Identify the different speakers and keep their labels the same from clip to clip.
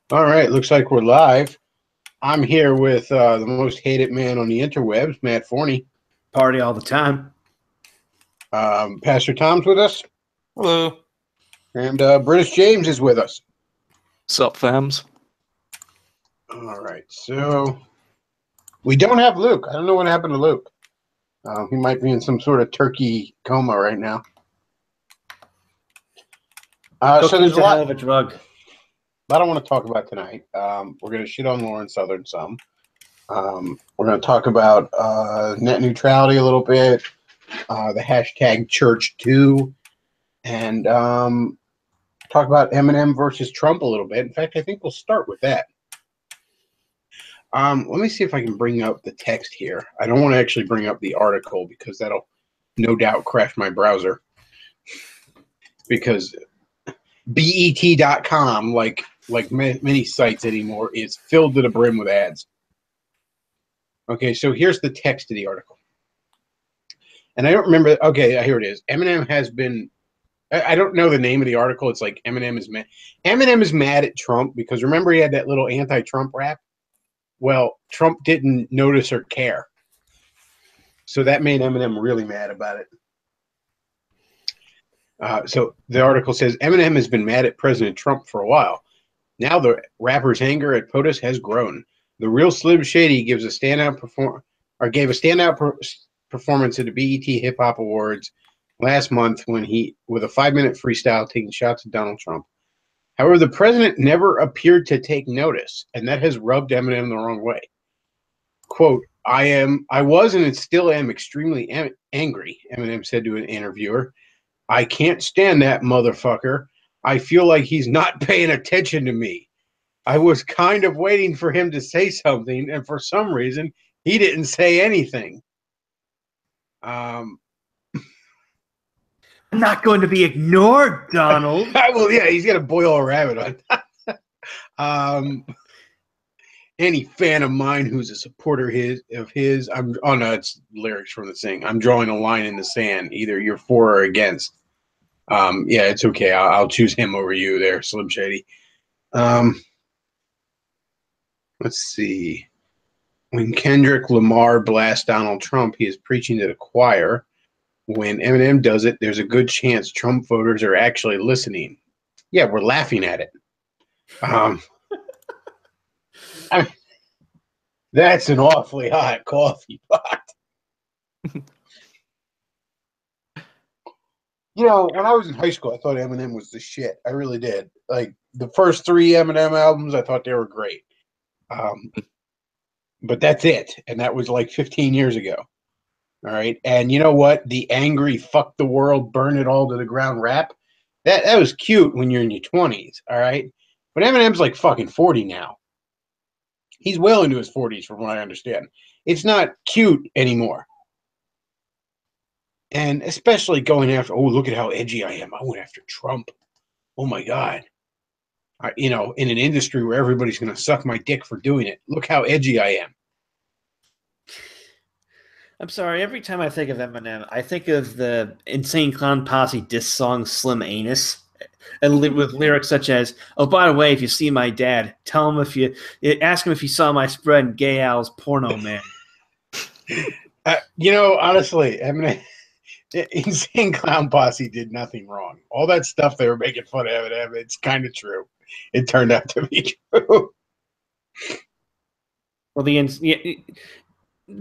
Speaker 1: All right, looks like we're live. I'm here with the most hated man on the interwebs, Matt Forney.
Speaker 2: Party all the time.
Speaker 1: Pastor Tom's with us,
Speaker 3: Hello.
Speaker 1: and British James is with us.
Speaker 3: Sup, fams?
Speaker 1: All right, so we don't have Luke. I don't know what happened to Luke. He might be in some sort of turkey coma right now. So there's a
Speaker 2: hell of a drug.
Speaker 1: I don't want to talk about tonight. We're going to shit on Lauren Southern some. We're going to talk about net neutrality a little bit, the hashtag Church2, and talk about Eminem versus Trump a little bit. In fact, I think we'll start with that. Let me see if I can bring up the text here. I don't want to actually bring up the article because that'll no doubt crash my browser. Because BET.com, like many sites anymore, is filled to the brim with ads. Okay, so here's the text of the article. And I don't remember. Okay, here it is. Eminem has been. I don't know the name of the article. It's like Eminem is mad. Eminem is mad at Trump because remember he had that little anti-Trump rap? Well, Trump didn't notice or care. So that made Eminem really mad about it. So the article says Eminem has been mad at President Trump for a while. Now the rapper's anger at POTUS has grown. The real Slim Shady gave a standout performance at the BET Hip Hop Awards last month when he, with a 5-minute freestyle, taking shots at Donald Trump. However, the president never appeared to take notice, and that has rubbed Eminem the wrong way. Quote, I was and still am extremely angry, Eminem said to an interviewer. I can't stand that motherfucker. I feel like he's not paying attention to me. I was kind of waiting for him to say something, and for some reason, he didn't say anything.
Speaker 2: I'm not going to be ignored, Donald.
Speaker 1: Well, yeah, he's got to boil a rabbit on. Any fan of mine who's a supporter of his, it's lyrics from the thing. I'm drawing a line in the sand. Either you're for or against. Yeah, it's okay. I'll choose him over you there, Slim Shady. Let's see. When Kendrick Lamar blasts Donald Trump, he is preaching to the choir. When Eminem does it, there's a good chance Trump voters are actually listening. Yeah, we're laughing at it. I mean, that's an awfully hot coffee pot. You know, when I was in high school, I thought Eminem was the shit. I really did. Like, the first 3 Eminem albums, I thought they were great. But that's it. And that was like 15 years ago. All right. And you know what? The angry, fuck the world, burn it all to the ground rap, that was cute when you're in your 20s. All right. But Eminem's like fucking 40 now. He's well into his 40s, from what I understand. It's not cute anymore. And especially going after, oh, look at how edgy I am. I went after Trump. Oh, my God. In an industry where everybody's going to suck my dick for doing it. Look how edgy I am.
Speaker 2: I'm sorry. Every time I think of Eminem, I think of the Insane Clown Posse diss song "Slim Anus," and with lyrics such as, "Oh, by the way, if you see my dad, tell him ask him if he saw my spread in Gay Al's Porno Man."
Speaker 1: Honestly, Eminem, Insane Clown Posse did nothing wrong. All that stuff they were making fun of Eminem, it's kind of true. It turned out to be true.
Speaker 2: Well, the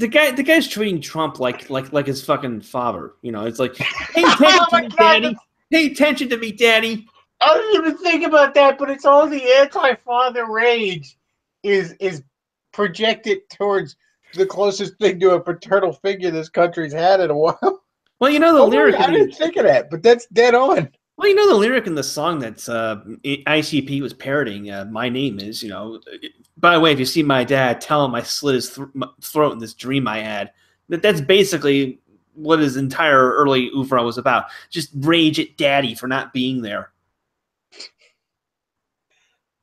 Speaker 2: guy's treating Trump like his fucking father. You know, it's like, pay attention to me, Daddy. Pay attention to me, Daddy.
Speaker 1: I didn't even think about that, but it's all the anti-father rage is projected towards the closest thing to a paternal figure this country's had in a while.
Speaker 2: Well, you know the lyric.
Speaker 1: I didn't think of that, but that's dead on.
Speaker 2: Well, you know the lyric in the song that ICP was parroting. My name is, by the way, if you see my dad, tell him I slit his throat in this dream I had. That's basically what his entire early oeuvre was about. Just rage at Daddy for not being there.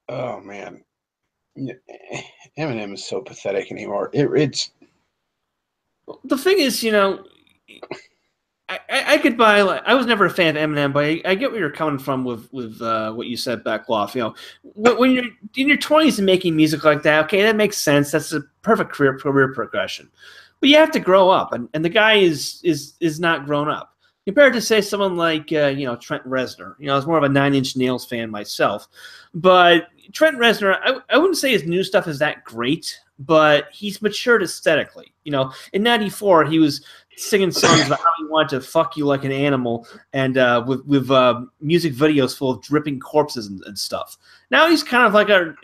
Speaker 1: Oh, man. Eminem is so pathetic anymore. It's
Speaker 2: the thing is, I could buy. Like, I was never a fan of Eminem, but I get where you're coming from with what you said, Bechtloff. You know, when you're in your 20s and making music like that, okay, that makes sense. That's a perfect career progression. But you have to grow up, and the guy is not grown up. Compared to say someone like Trent Reznor. You know, I was more of a Nine Inch Nails fan myself, but Trent Reznor, I wouldn't say his new stuff is that great, but he's matured aesthetically. You know, in '94 he was singing songs about how he wanted to fuck you like an animal, and with music videos full of dripping corpses and stuff. Now he's kind of like an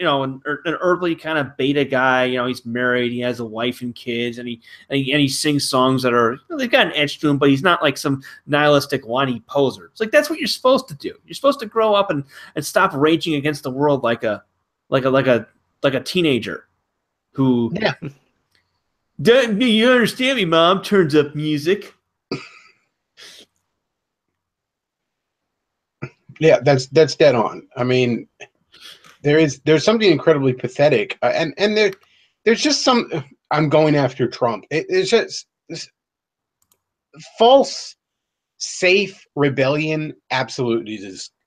Speaker 2: early kind of beta guy. You know, he's married, he has a wife and kids, and he sings songs that are, they've got an edge to him, but he's not like some nihilistic whiny poser. It's like that's what you're supposed to do. You're supposed to grow up and stop raging against the world like a teenager who.
Speaker 1: Yeah.
Speaker 2: Do you understand me, Mom? Turns up music.
Speaker 1: Yeah, that's dead on. I mean, there's something incredibly pathetic, and there's just some. I'm going after Trump. It's just this false, safe rebellion. Absolutely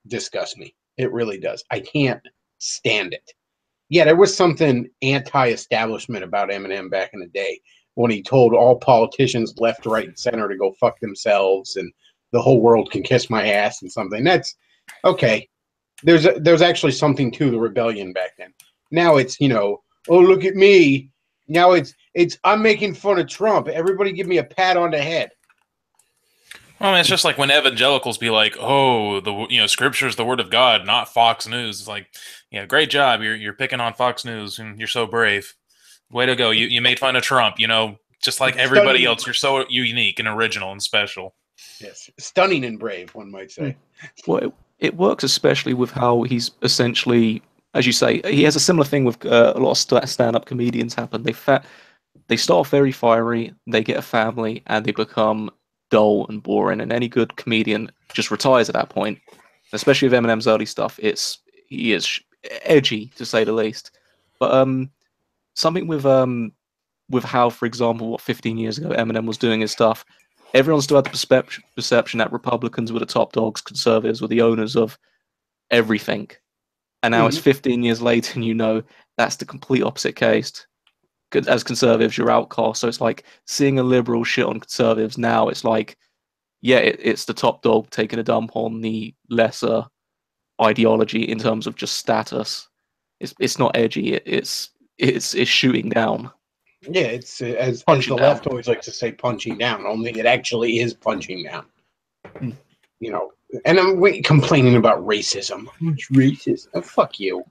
Speaker 1: disgusts me. It really does. I can't stand it. Yeah, there was something anti-establishment about Eminem back in the day when he told all politicians left, right, and center to go fuck themselves and the whole world can kiss my ass and something. That's okay. There's actually something to the rebellion back then. Now it's, oh, look at me. Now it's I'm making fun of Trump. Everybody give me a pat on the head.
Speaker 3: Well, I mean, it's just like when evangelicals be like, "Oh, Scripture is the word of God, not Fox News." It's like, yeah, great job. You're picking on Fox News, and you're so brave. Way to go. You made fun of Trump. Just like everybody else, you're so unique and original and special.
Speaker 1: Yes, stunning and brave, one might say.
Speaker 4: Well, it works especially with how he's essentially, as you say, he has a similar thing with a lot of stand-up comedians happen. They start off very fiery, they get a family, and they become dull and boring, and any good comedian just retires at that point. Especially with Eminem's early stuff, he is edgy to say the least. But something with how, for example, 15 years ago Eminem was doing his stuff, everyone still had the perception that Republicans were the top dogs, conservatives were the owners of everything. And now it's 15 years later, and that's the complete opposite case. As conservatives, you're outcast. So it's like seeing a liberal shit on conservatives now. It's like, yeah, it's the top dog taking a dump on the lesser ideology in terms of just status. It's not edgy. It's shooting down.
Speaker 1: Yeah, it's as the left always likes to say, punching down. Only it actually is punching down. And I'm complaining about racism. It's racist. Oh, fuck you.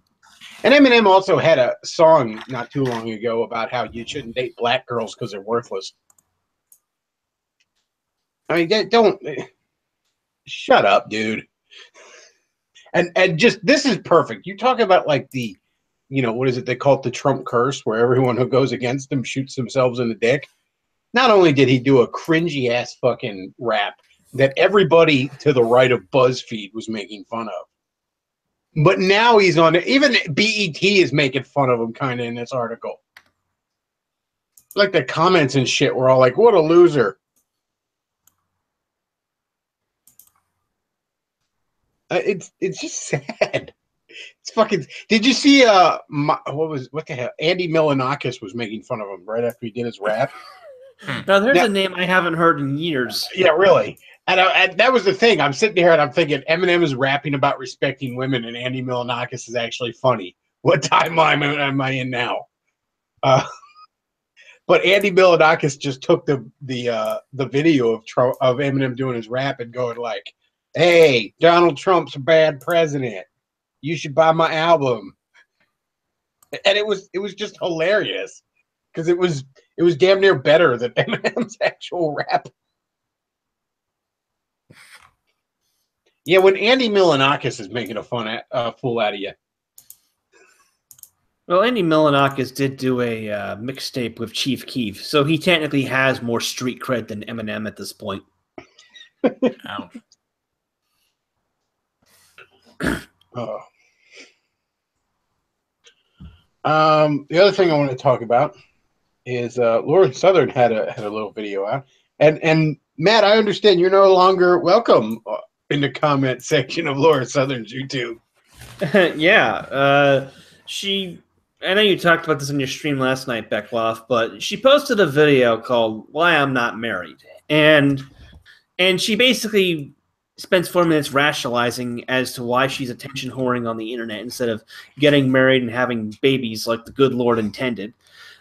Speaker 1: And Eminem also had a song not too long ago about how you shouldn't date black girls because they're worthless. I mean, don't shut up, dude. And just this is perfect. You talk about like the, what is it? They call it the Trump curse, where everyone who goes against him shoots themselves in the dick. Not only did he do a cringy ass fucking rap that everybody to the right of BuzzFeed was making fun of. But now he's on it. Even BET is making fun of him kind of in this article. Like the comments and shit were all like, what a loser. It's just sad. It's fucking. Did you see what the hell? Andy Milonakis was making fun of him right after he did his rap.
Speaker 2: Now there's a name I haven't heard in years.
Speaker 1: Yeah, really. And that was the thing. I'm sitting here and I'm thinking Eminem is rapping about respecting women, and Andy Milonakis is actually funny. What timeline am I in now? But Andy Milonakis just took the video of Eminem doing his rap and going like, "Hey, Donald Trump's a bad president. You should buy my album." And it was just hilarious because it was damn near better than Eminem's actual rap. Yeah, when Andy Milonakis is making a fool out of you.
Speaker 2: Well, Andy Milonakis did do a mixtape with Chief Keef, so he technically has more street cred than Eminem at this point.
Speaker 3: Ouch.
Speaker 1: The other thing I want to talk about is Lauren Southern had a little video out, and Matt, I understand you're no longer welcome in the comment section of Laura Southern's YouTube.
Speaker 2: Yeah, I know you talked about this in your stream last night, Bechtloff, but she posted a video called "Why I'm Not Married," and she basically spends 4 minutes rationalizing as to why she's attention whoring on the internet instead of getting married and having babies like the good Lord intended.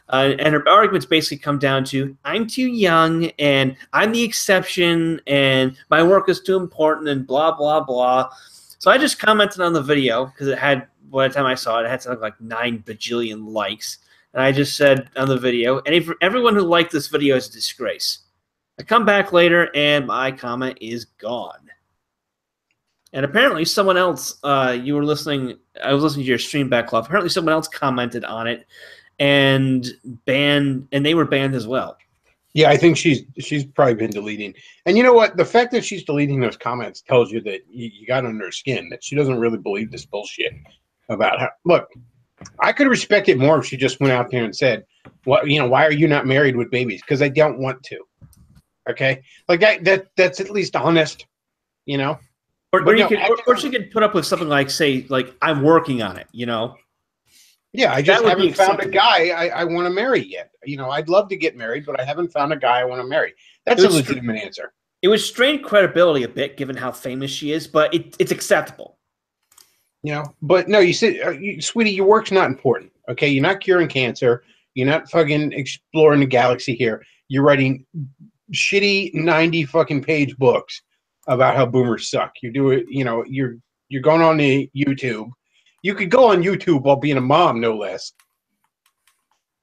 Speaker 2: And her arguments basically come down to, I'm too young, and I'm the exception, and my work is too important, and blah, blah, blah. So I just commented on the video, because it had, by the time I saw it, it had something like 9 bajillion likes. And I just said on the video, everyone who liked this video is a disgrace. I come back later, and my comment is gone. And apparently someone else, I was listening to your stream, Bechtloff. Apparently someone else commented on it, and they were banned as well.
Speaker 1: Yeah, I think she's probably been deleting. And you know what? The fact that she's deleting those comments tells you that you got under her skin, that she doesn't really believe this bullshit about how. Look, I could respect it more if she just went out there and said, "What, why are you not married with babies? Because I don't want to." Okay, like that's at least honest,
Speaker 2: Or she could put up with something like, say, like, I'm working on it,
Speaker 1: Yeah, I just haven't found a guy I want to marry yet. I'd love to get married, but I haven't found a guy I want to marry. That's a legitimate answer.
Speaker 2: It would strain credibility a bit, given how famous she is, but it's acceptable.
Speaker 1: But no, you said, sweetie, your work's not important. Okay, you're not curing cancer. You're not fucking exploring the galaxy here. You're writing shitty 90 fucking page books about how boomers suck. You're going on the YouTube. You could go on YouTube while being a mom, no less.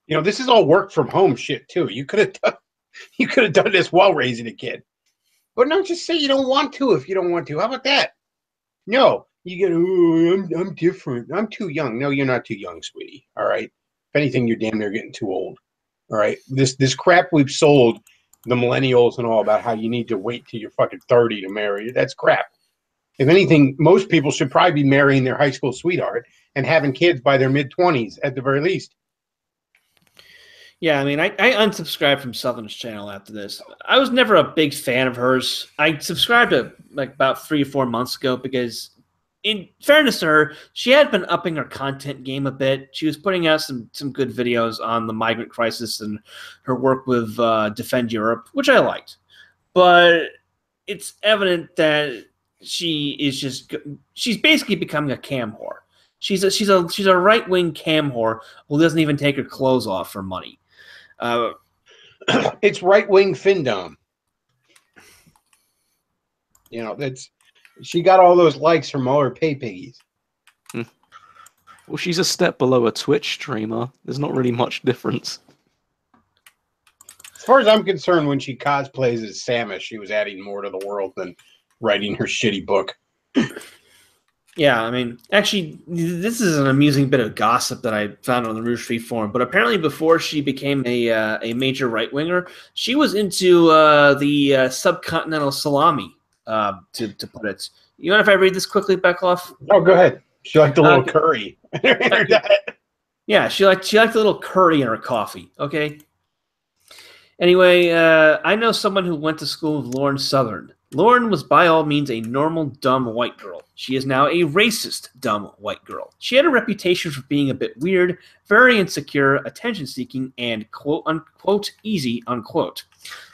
Speaker 1: This is all work from home shit too. You could have done this while raising a kid. But don't just say you don't want to if you don't want to. How about that? No, you get, I'm different. I'm too young. No, you're not too young, sweetie. All right. If anything, you're damn near getting too old. All right. This crap we've sold the millennials and all about how you need to wait till you're fucking 30 to marry. That's crap. If anything, most people should probably be marrying their high school sweetheart and having kids by their mid-20s at the very least.
Speaker 2: Yeah, I mean, I unsubscribed from Southern's channel after this. I was never a big fan of hers. I subscribed to like about 3 or 4 months ago because, in fairness to her, she had been upping her content game a bit. She was putting out some good videos on the migrant crisis and her work with Defend Europe, which I liked. But it's evident that she's basically becoming a cam whore. She's a right-wing cam whore who doesn't even take her clothes off for money.
Speaker 1: It's right-wing findom. She got all those likes from all her pay piggies.
Speaker 4: Well, she's a step below a Twitch streamer. There's not really much difference.
Speaker 1: As far as I'm concerned, when she cosplays as Samus, she was adding more to the world than writing her shitty book.
Speaker 2: Yeah, I mean, actually, this is an amusing bit of gossip that I found on the Rouge Street forum. But apparently, before she became a major right winger, she was into the subcontinental salami. To put it, you mind if I read this quickly, Bechtloff?
Speaker 1: Oh, go ahead. She liked a little curry.
Speaker 2: Yeah, she liked a little curry in her coffee. Okay. Anyway, I know someone who went to school with Lauren Southern. Lauren was by all means a normal, dumb white girl. She is now a racist, dumb white girl. She had a reputation for being a bit weird, very insecure, attention-seeking, and quote-unquote easy, unquote.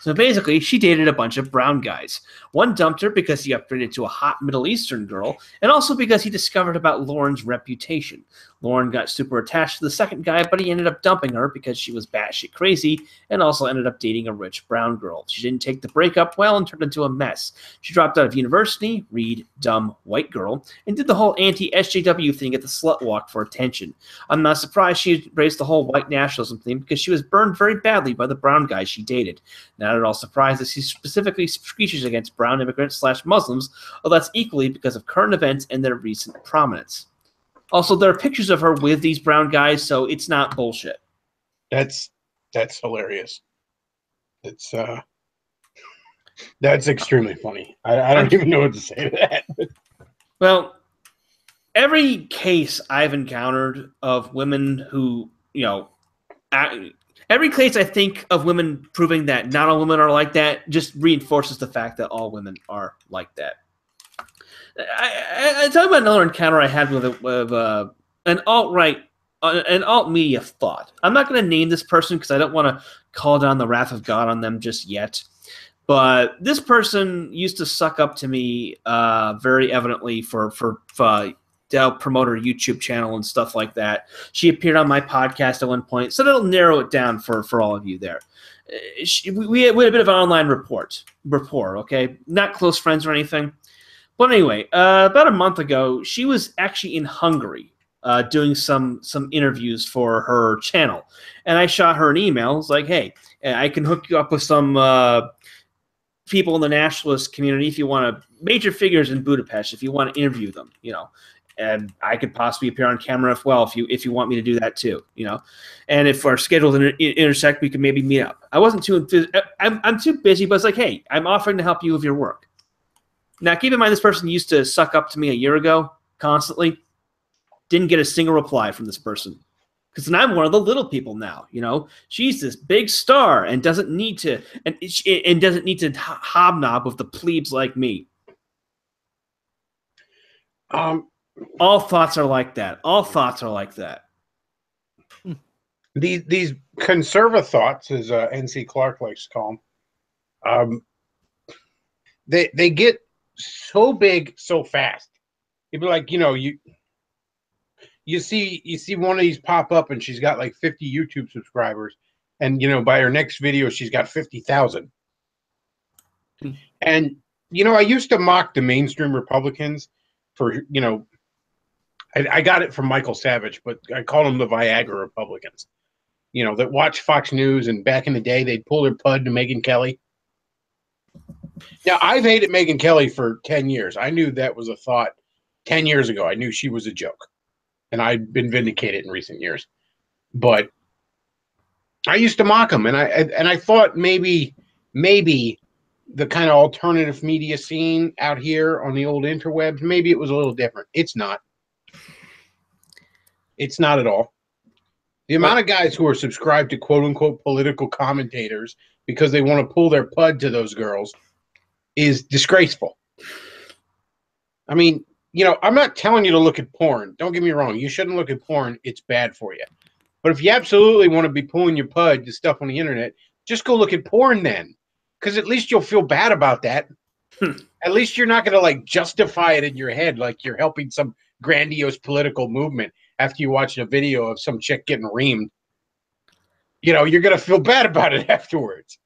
Speaker 2: So basically, she dated a bunch of brown guys. One dumped her because he upgraded to a hot Middle Eastern girl, and also because he discovered about Lauren's reputation. Lauren got super attached to the second guy, but he ended up dumping her because she was batshit crazy, and also ended up dating a rich brown girl. She didn't take the breakup well and turned into a mess. She dropped out of university, read dumb white girl, and did the whole anti-SJW thing at the slut walk for attention. I'm not surprised she embraced the whole white nationalism thing because she was burned very badly by the brown guys she dated. Not at all surprised that she specifically screeches against brown immigrants/Muslims, although that's equally because of current events and their recent prominence. Also, there are pictures of her with these brown guys, so it's not bullshit.
Speaker 1: That's hilarious. That's extremely funny. I don't even know what to say to that.
Speaker 2: Well, every case I've encountered of women who, every case I think of women proving that not all women are like that just reinforces the fact that all women are like that. I tell you about another encounter I had with an alt media thought. I'm not going to name this person because I don't want to call down the wrath of God on them just yet. But this person used to suck up to me very evidently for to help promote her YouTube channel and stuff like that. She appeared on my podcast at one point, so that'll narrow it down for all of you there. We had a bit of an online rapport, okay? Not close friends or anything. But anyway, about a month ago, she was actually in Hungary doing some interviews for her channel. And I shot her an email. It was like, hey, I can hook you up with some people in the nationalist community if you want to, major figures in Budapest, if you want to interview them, you know. And I could possibly appear on camera as well if you want me to do that too, you know. And if our schedules intersect, we could maybe meet up. I wasn't too I'm too busy, but it's like, hey, I'm offering to help you with your work. Now, keep in mind, this person used to suck up to me a year ago constantly. Didn't get a single reply from this person. Because then I'm one of the little people now, you know. She's this big star and doesn't need to hobnob with the plebes like me. All thoughts are like that. All thoughts are like that.
Speaker 1: These conserva thoughts, as N.C. Clark likes to call them, they get so big so fast. It'd be like, you know, you see one of these pop up and she's got like 50 YouTube subscribers, and you know, by her next video she's got 50,000. And you know, I used to mock the mainstream Republicans for, you know, I got it from Michael Savage, but I call them the Viagra Republicans. You know, that watch Fox News, and back in the day they'd pull their pud to Megyn Kelly. Now, I've hated Megyn Kelly for 10 years. I knew that was a thought 10 years ago. I knew she was a joke. And I'd been vindicated in recent years. But I used to mock them, and I thought maybe the kind of alternative media scene out here on the old interwebs, maybe it was a little different. It's not. It's not at all. The amount of guys who are subscribed to quote-unquote political commentators because they want to pull their pud to those girls is disgraceful. I mean, you know, I'm not telling you to look at porn. Don't get me wrong. You shouldn't look at porn. It's bad for you. But if you absolutely want to be pulling your pud to stuff on the internet, just go look at porn then. Because at least you'll feel bad about that. At least you're not going to, like, justify it in your head like you're helping some grandiose political movement after you watch a video of some chick getting reamed. You know, you're going to feel bad about it afterwards.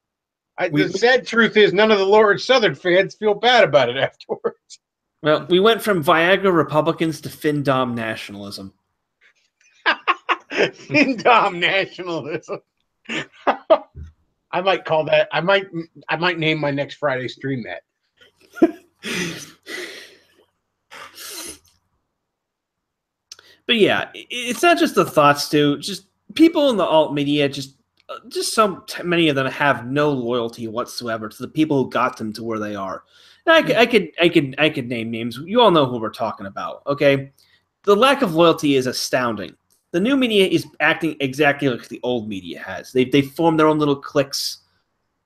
Speaker 1: The sad truth is none of the Lower Southern fans feel bad about it afterwards.
Speaker 2: Well, we went from Viagra Republicans to Findom nationalism.
Speaker 1: Findom nationalism. I might call that. I might name my next Friday stream that.
Speaker 2: But yeah, it's not just the thoughts, too. Just people in the alt media, just so many of them have no loyalty whatsoever to the people who got them to where they are. And I could name names. You all know who we're talking about, okay? The lack of loyalty is astounding. The new media is acting exactly like the old media has. They formed their own little cliques,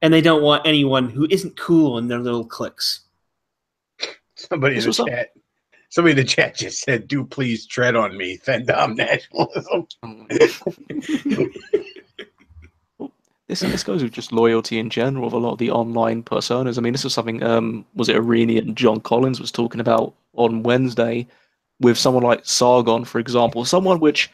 Speaker 2: and they don't want anyone who isn't cool in their little cliques.
Speaker 1: Somebody in the chat just said, "Do please tread on me, Fendom nationalism."
Speaker 4: This goes with just loyalty in general of a lot of the online personas. I mean, this was something, was it Arini and John Collins was talking about on Wednesday with someone like Sargon, for example. Someone which,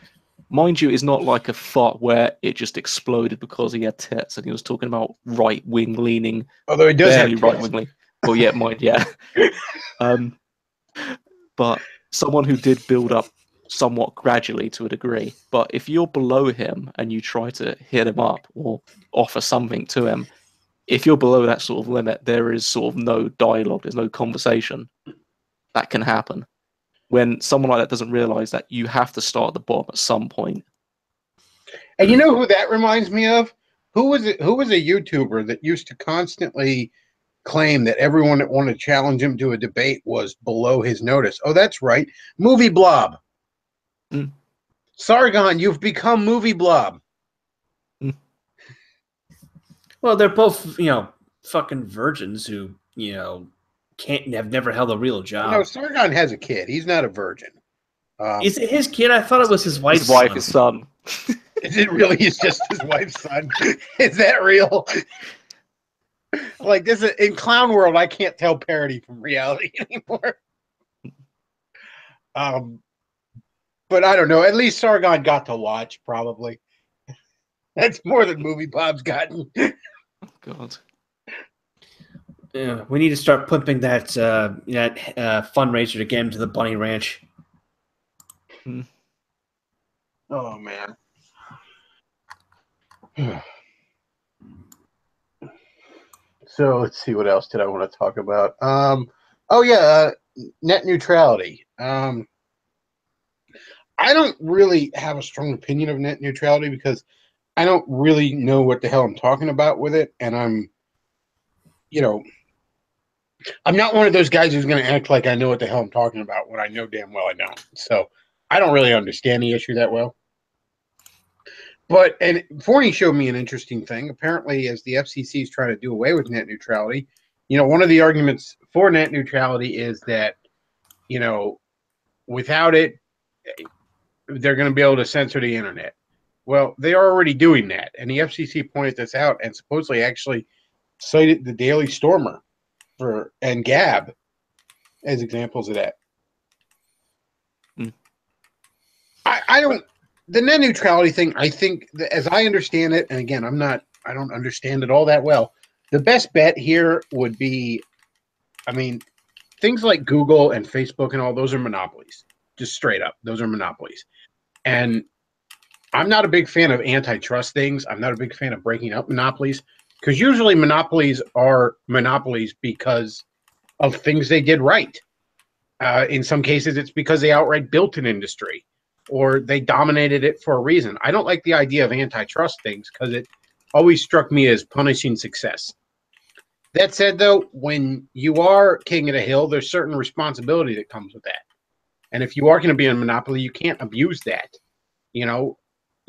Speaker 4: mind you, is not like a thought where it just exploded because he had tits, and he was talking about right-wing leaning.
Speaker 1: Although he does have
Speaker 4: right-wing leaning. Well, yeah, mind, yeah. But someone who did build up somewhat gradually to a degree. But if you're below him and you try to hit him up or offer something to him, if you're below that sort of limit, there is sort of no dialogue, there's no conversation that can happen. When someone like that doesn't realize that you have to start at the bottom at some point.
Speaker 1: And you know who that reminds me of? Who was a YouTuber that used to constantly claim that everyone that wanted to challenge him to a debate was below his notice? Oh, that's right. Movie Blob. Sargon, you've become Movie Blob.
Speaker 2: Well, they're both, fucking virgins who, have never held a real job.
Speaker 1: No, Sargon has a kid. He's not a virgin.
Speaker 2: Is it his kid? I thought it was his wife's
Speaker 4: His wife,
Speaker 2: son.
Speaker 4: his son.
Speaker 1: Is it really? He's just his wife's son. Is that real? Like this is, in clown world, I can't tell parody from reality anymore. But I don't know. At least Sargon got to watch. Probably that's more than Movie Bob's gotten.
Speaker 4: Oh, God.
Speaker 2: Yeah, we need to start pumping that fundraiser to get him to the Bunny Ranch.
Speaker 1: Oh man. So let's see, what else did I want to talk about? Net neutrality. I don't really have a strong opinion of net neutrality because I don't really know what the hell I'm talking about with it, and I'm not one of those guys who's going to act like I know what the hell I'm talking about when I know damn well I don't. So I don't really understand the issue that well. And Forney showed me an interesting thing. Apparently, as the FCC is trying to do away with net neutrality, one of the arguments for net neutrality is that, without it, they're going to be able to censor the internet. Well, they are already doing that. And the FCC pointed this out and supposedly actually cited the Daily Stormer and Gab as examples of that. The net neutrality thing, I think, as I understand it, and again, I don't understand it all that well. The best bet here would be, things like Google and Facebook and all those are monopolies. Just straight up, those are monopolies. And I'm not a big fan of antitrust things. I'm not a big fan of breaking up monopolies because usually monopolies are monopolies because of things they did right. In some cases, it's because they outright built an industry or they dominated it for a reason. I don't like the idea of antitrust things because it always struck me as punishing success. That said, though, when you are king of the hill, there's certain responsibility that comes with that. And if you are going to be in a monopoly, you can't abuse that,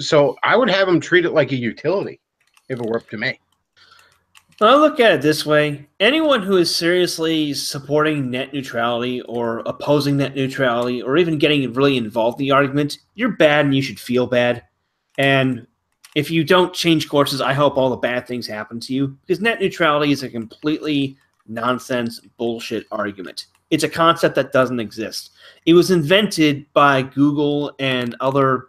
Speaker 1: So I would have them treat it like a utility if it were up to me.
Speaker 2: I look at it this way. Anyone who is seriously supporting net neutrality or opposing net neutrality or even getting really involved in the argument, you're bad and you should feel bad. And if you don't change courses, I hope all the bad things happen to you because net neutrality is a completely nonsense bullshit argument. It's a concept that doesn't exist. It was invented by Google and other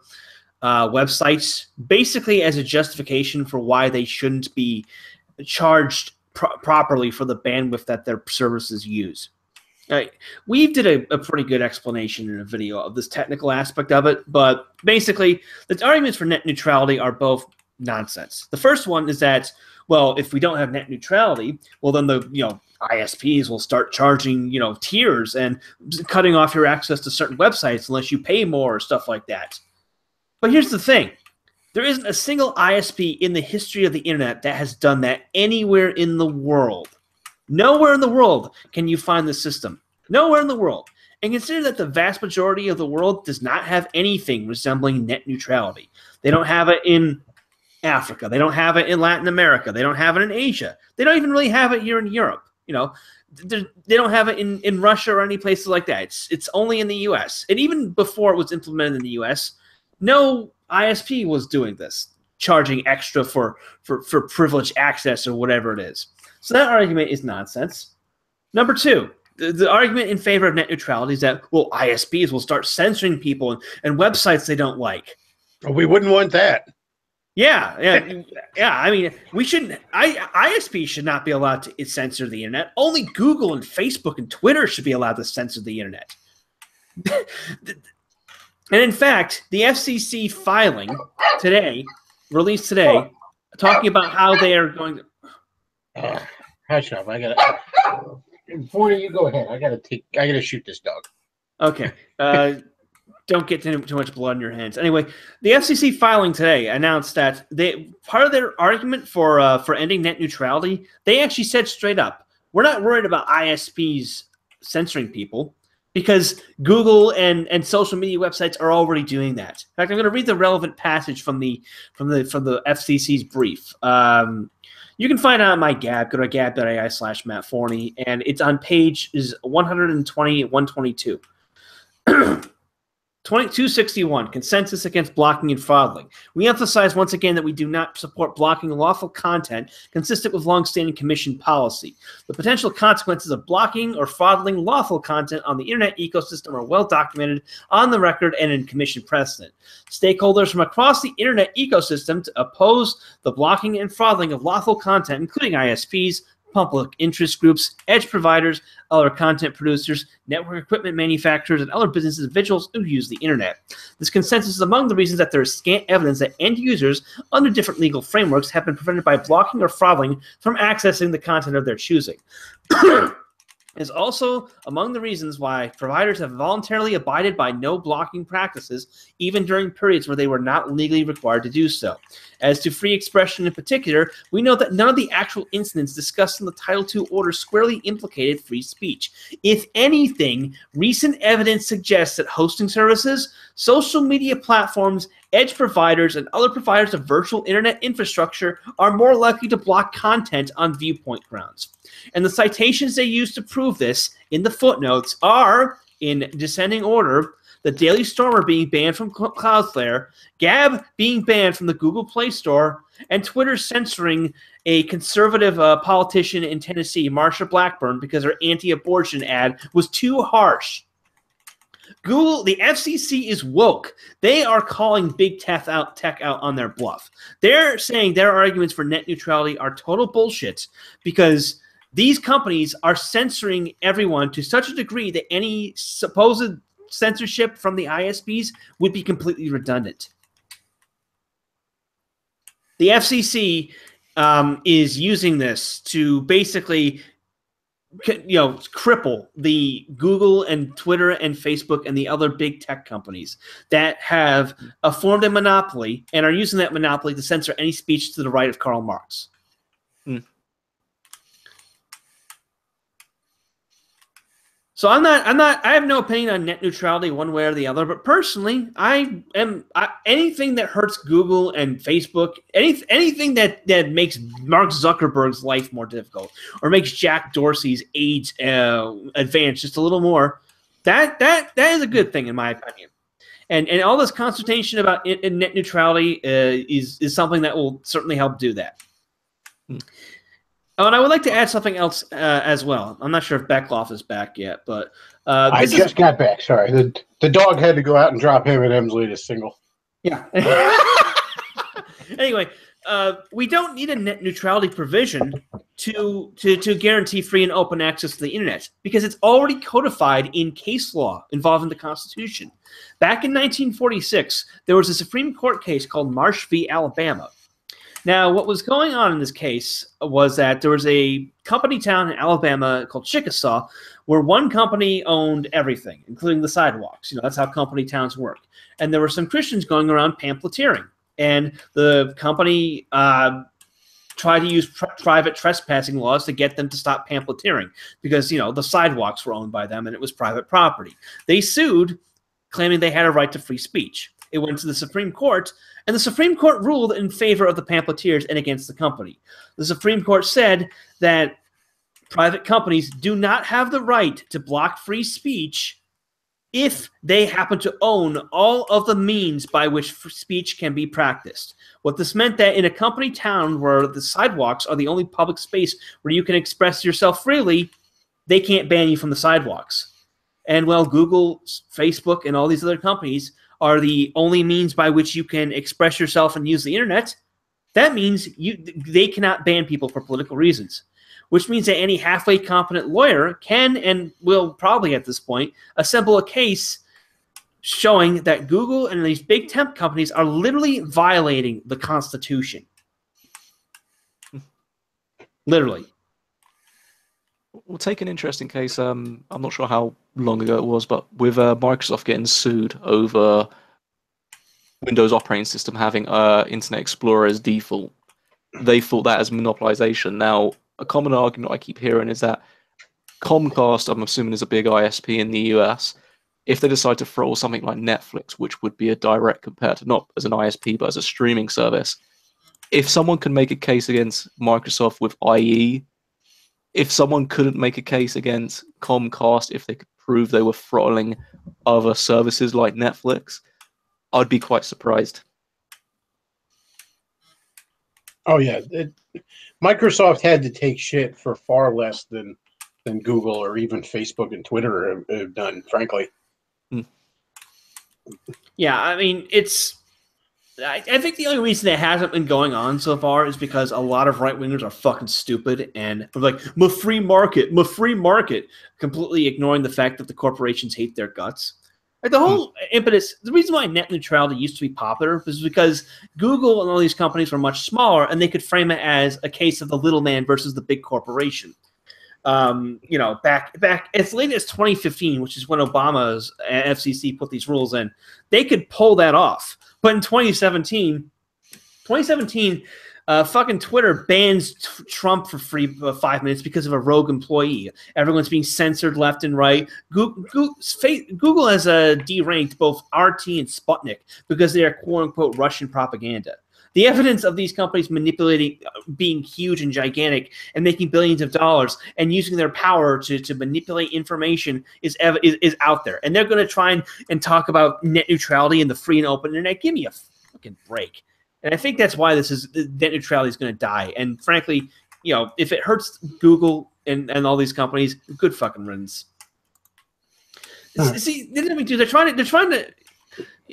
Speaker 2: websites basically as a justification for why they shouldn't be charged properly for the bandwidth that their services use. We did a pretty good explanation in a video of this technical aspect of it, but basically the arguments for net neutrality are both nonsense. The first one is that, well, if we don't have net neutrality, well then the ISPs will start charging tiers and cutting off your access to certain websites unless you pay more or stuff like that. But here's the thing. There isn't a single ISP in the history of the internet that has done that anywhere in the world. Nowhere in the world can you find this system. Nowhere in the world. And consider that the vast majority of the world does not have anything resembling net neutrality. They don't have it in Africa. They don't have it in Latin America. They don't have it in Asia. They don't even really have it here in Europe. They don't have it in Russia or any places like that. It's only in the U.S. And even before it was implemented in the U.S., no ISP was doing this, charging extra for privileged access or whatever it is. So that argument is nonsense. Number two, the argument in favor of net neutrality is that, well, ISPs will start censoring people and websites they don't like.
Speaker 1: We wouldn't want that.
Speaker 2: Yeah. I mean, we shouldn't. ISPs should not be allowed to censor the internet. Only Google and Facebook and Twitter should be allowed to censor the internet. And in fact, the FCC filing released today, talking about how they are going to.
Speaker 1: Hush up! I gotta. Before you go ahead, I gotta shoot this dog.
Speaker 2: Okay. Don't get too much blood in your hands. Anyway, the FCC filing today announced that part of their argument for ending net neutrality, they actually said straight up, we're not worried about ISPs censoring people because Google and social media websites are already doing that. In fact, I'm going to read the relevant passage from the FCC's brief. You can find out my Gab. Go to gab.ai/Matt Forney, and it's on page is 120, 122. 261, consensus against blocking and throttling. We emphasize once again that we do not support blocking lawful content consistent with longstanding commission policy. The potential consequences of blocking or throttling lawful content on the internet ecosystem are well documented on the record and in commission precedent. Stakeholders from across the internet ecosystem to oppose the blocking and throttling of lawful content, including ISPs, public interest groups, edge providers, other content producers, network equipment manufacturers, and other business individuals who use the internet. This consensus is among the reasons that there is scant evidence that end users under different legal frameworks have been prevented by blocking or throttling from accessing the content of their choosing. Is also among the reasons why providers have voluntarily abided by no blocking practices, even during periods where they were not legally required to do so. As to free expression in particular, we know that none of the actual incidents discussed in the Title II order squarely implicated free speech. If anything, recent evidence suggests that hosting services, social media platforms, edge providers, and other providers of virtual internet infrastructure are more likely to block content on viewpoint grounds. And the citations they use to prove this in the footnotes are, in descending order, the Daily Stormer being banned from Cloudflare, Gab being banned from the Google Play Store, and Twitter censoring a conservative politician in Tennessee, Marsha Blackburn, because her anti-abortion ad was too harsh. Google, the FCC is woke. They are calling big tech out on their bluff. They're saying their arguments for net neutrality are total bullshit because these companies are censoring everyone to such a degree that any supposed censorship from the ISPs would be completely redundant. The FCC is using this to basically cripple the Google and Twitter and Facebook and the other big tech companies that have formed a monopoly and are using that monopoly to censor any speech to the right of Karl Marx. So I have no opinion on net neutrality one way or the other, but personally, anything that hurts Google and Facebook, anything that makes Mark Zuckerberg's life more difficult or makes Jack Dorsey's age advance just a little more, that is a good thing in my opinion. And all this consultation about net neutrality is something that will certainly help do that. Oh, and I would like to add something else as well. I'm not sure if Bechtloff is back yet, but
Speaker 1: I just got back. Sorry, the dog had to go out and drop M&M's latest single.
Speaker 2: Yeah. Anyway, we don't need a net neutrality provision to guarantee free and open access to the internet because it's already codified in case law involving the Constitution. Back in 1946, there was a Supreme Court case called Marsh v. Alabama. Now, what was going on in this case was that there was a company town in Alabama called Chickasaw where one company owned everything, including the sidewalks. That's how company towns work. And there were some Christians going around pamphleteering. And the company tried to use private trespassing laws to get them to stop pamphleteering because, the sidewalks were owned by them and it was private property. They sued, claiming they had a right to free speech. It went to the Supreme Court, and the Supreme Court ruled in favor of the pamphleteers and against the company. The Supreme Court said that private companies do not have the right to block free speech if they happen to own all of the means by which speech can be practiced. What this meant that in a company town where the sidewalks are the only public space where you can express yourself freely, they can't ban you from the sidewalks. And Google, Facebook, and all these other companies are the only means by which you can express yourself and use the internet. That means they cannot ban people for political reasons, which means that any halfway competent lawyer can and will probably at this point assemble a case showing that Google and these big tech companies are literally violating the Constitution. Literally.
Speaker 4: We'll take an interesting case. I'm not sure how long ago it was, but with Microsoft getting sued over Windows operating system having Internet Explorer as default, they thought that as monopolization. Now, a common argument I keep hearing is that Comcast, I'm assuming, is a big ISP in the US. If they decide to throw something like Netflix, which would be a direct competitor, not as an ISP, but as a streaming service, if someone can make a case against Microsoft with IE, if someone couldn't make a case against Comcast if they could prove they were throttling other services like Netflix, I'd be quite surprised.
Speaker 1: Oh yeah, Microsoft had to take shit for far less than Google or even Facebook and Twitter have done, frankly.
Speaker 2: Yeah, I mean, I think the only reason that hasn't been going on so far is because a lot of right-wingers are fucking stupid and they're like, my free market, completely ignoring the fact that the corporations hate their guts. Like the whole impetus, the reason why net neutrality used to be popular was because Google and all these companies were much smaller and they could frame it as a case of the little man versus the big corporation. Back as late as 2015, which is when Obama's FCC put these rules in, they could pull that off. But in 2017, fucking Twitter bans Trump for free 5 minutes because of a rogue employee. Everyone's being censored left and right. Google has deranked both RT and Sputnik because they are quote-unquote Russian propaganda. The evidence of these companies manipulating, being huge and gigantic and making billions of dollars and using their power to manipulate information is out there. And they're going to try and talk about net neutrality and the free and open internet. Give me a fucking break. And I think that's why net neutrality is going to die. And frankly, if it hurts Google and all these companies, good fucking riddance. See, they're trying to.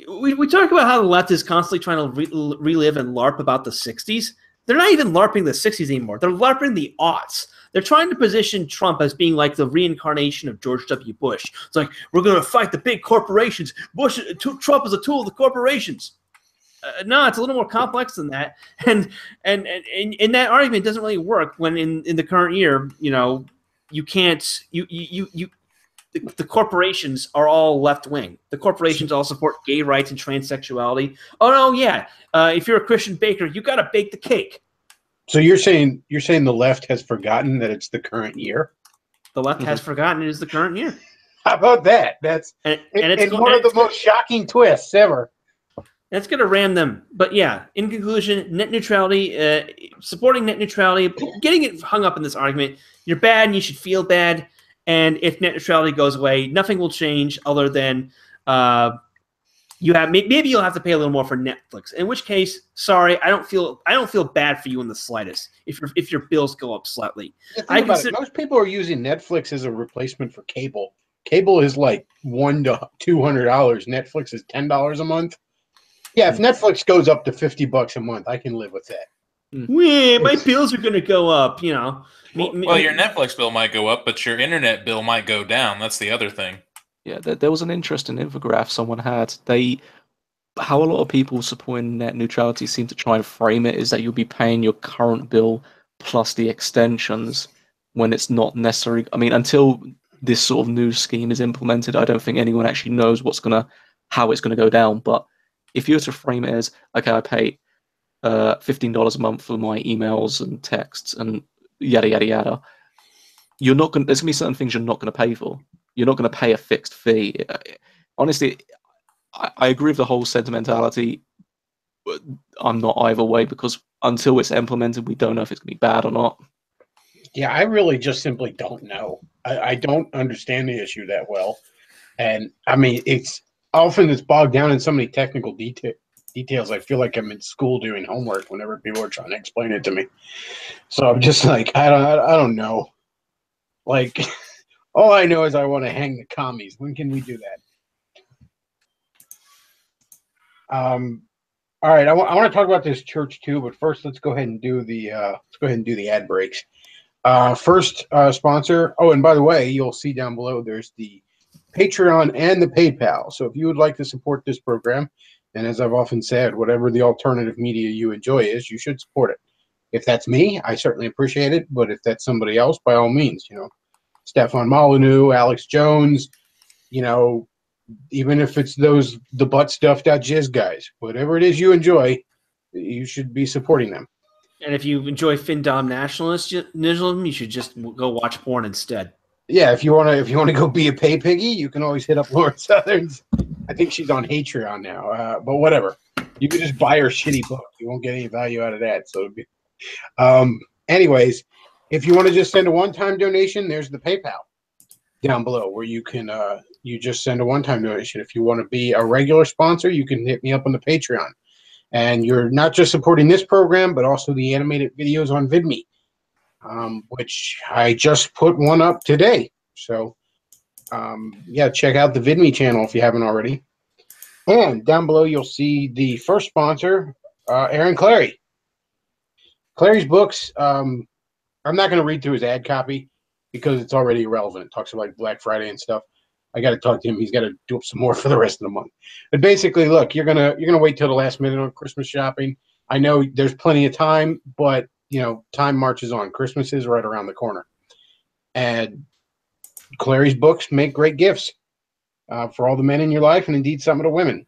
Speaker 2: We talk about how the left is constantly trying to relive and LARP about the 60s. They're not even LARPing the 60s anymore. They're LARPing the aughts. They're trying to position Trump as being like the reincarnation of George W. Bush. It's like, we're going to fight the big corporations. Trump is a tool of the corporations. No, it's a little more complex than that. And that argument doesn't really work when in the current year, you can't the corporations are all left wing. The corporations all support gay rights and transsexuality. Oh no, yeah. If you're a Christian baker, you got to bake the cake.
Speaker 1: So you're saying the left has forgotten that it's the current year?
Speaker 2: The left has forgotten it is the current year.
Speaker 1: How about that? That's it's one of the most shocking twists ever.
Speaker 2: That's going to ram them. But yeah, in conclusion, net neutrality, supporting net neutrality, getting it hung up in this argument, you're bad and you should feel bad. And if net neutrality goes away, nothing will change other than maybe you'll have to pay a little more for Netflix. In which case, sorry, I don't feel bad for you in the slightest if your bills go up slightly.
Speaker 1: Most people are using Netflix as a replacement for cable. Cable is like $100 to $200. Netflix is $10 a month. Yeah, if Netflix goes up to $50 a month, I can live with that.
Speaker 2: My bills are going to go up,
Speaker 3: Well, your Netflix bill might go up, but your internet bill might go down. That's the other thing.
Speaker 4: Yeah, there was an interesting infograph someone had. How a lot of people supporting net neutrality seem to try and frame it is that you'll be paying your current bill plus the extensions when it's not necessary. I mean, until this sort of new scheme is implemented, I don't think anyone actually knows how it's gonna go down. But if you were to frame it as, okay, I pay $15 a month for my emails and texts and yada yada yada, there's gonna be certain things you're not gonna pay for. You're not gonna pay a fixed fee. Honestly, I agree with the whole sentimentality. I'm not either way because until it's implemented, we don't know if it's gonna be bad or not.
Speaker 1: Yeah, I really just simply don't know. I don't understand the issue that well, and I mean it's bogged down in so many technical details. I feel like I'm in school doing homework whenever people are trying to explain it to me. So I'm just like, I don't know. Like, all I know is I want to hang the commies. When can we do that? All right, I want to talk about this church too, but first let's go ahead and do the ad breaks. First sponsor. Oh, and by the way, you'll see down below there's the Patreon and the PayPal. So if you would like to support this program, and as I've often said, whatever the alternative media you enjoy is, you should support it. If that's me, I certainly appreciate it. But if that's somebody else, by all means, Stefan Molyneux, Alex Jones, even if it's the buttstuff.jizz guys, whatever it is you enjoy, you should be supporting them.
Speaker 2: And if you enjoy FinDom nationalism, you should just go watch porn instead.
Speaker 1: Yeah, if you wanna go be a pay piggy, you can always hit up Lauren Southerns. I think she's on Patreon now, but whatever. You could just buy her shitty book. You won't get any value out of that. So, anyways, if you want to just send a one-time donation, there's the PayPal down below where you can you just send a one-time donation. If you want to be a regular sponsor, you can hit me up on the Patreon. And you're not just supporting this program, but also the animated videos on VidMe, which I just put one up today. So, yeah, check out the VidMe channel if you haven't already. And down below, you'll see the first sponsor, Aaron Clary. Clary's books, I'm not going to read through his ad copy because it's already irrelevant. It talks about Black Friday and stuff. I got to talk to him. He's got to do up some more for the rest of the month. But basically, look, you're gonna wait till the last minute on Christmas shopping. I know there's plenty of time, but you know, time marches on. Christmas is right around the corner, and Clary's books make great gifts for all the men in your life, and indeed some of the women.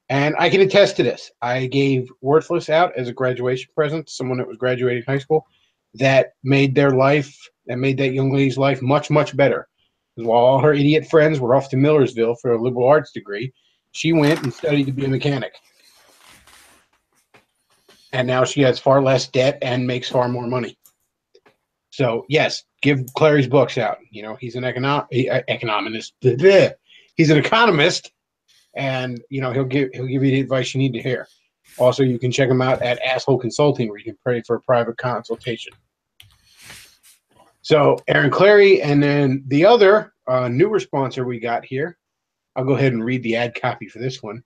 Speaker 1: And I can attest to this. I gave Worthless out as a graduation present to someone that was graduating high school. That made their life, that made that young lady's life much, much better. Because while all her idiot friends were off to Millersville for a liberal arts degree, she went and studied to be a mechanic. And now she has far less debt and makes far more money. So, yes, give Clary's books out. You know, he's an economist. He's an economist, and you know he'll give you the advice you need to hear. Also, you can check him out at Asshole Consulting, where you can pay for a private consultation. So, Aaron Clary, and then the other newer sponsor we got here. I'll go ahead and read the ad copy for this one.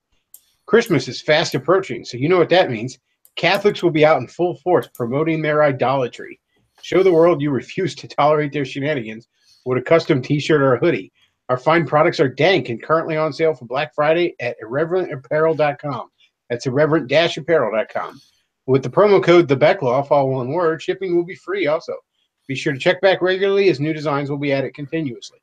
Speaker 1: Christmas is fast approaching, so you know what that means. Catholics will be out in full force promoting their idolatry. Show the world you refuse to tolerate their shenanigans with a custom t-shirt or a hoodie. Our fine products are dank and currently on sale for Black Friday at irreverentapparel.com. That's irreverent-apparel.com. With the promo code TheBechtloff, all one word, shipping will be free also. Be sure to check back regularly as new designs will be added continuously.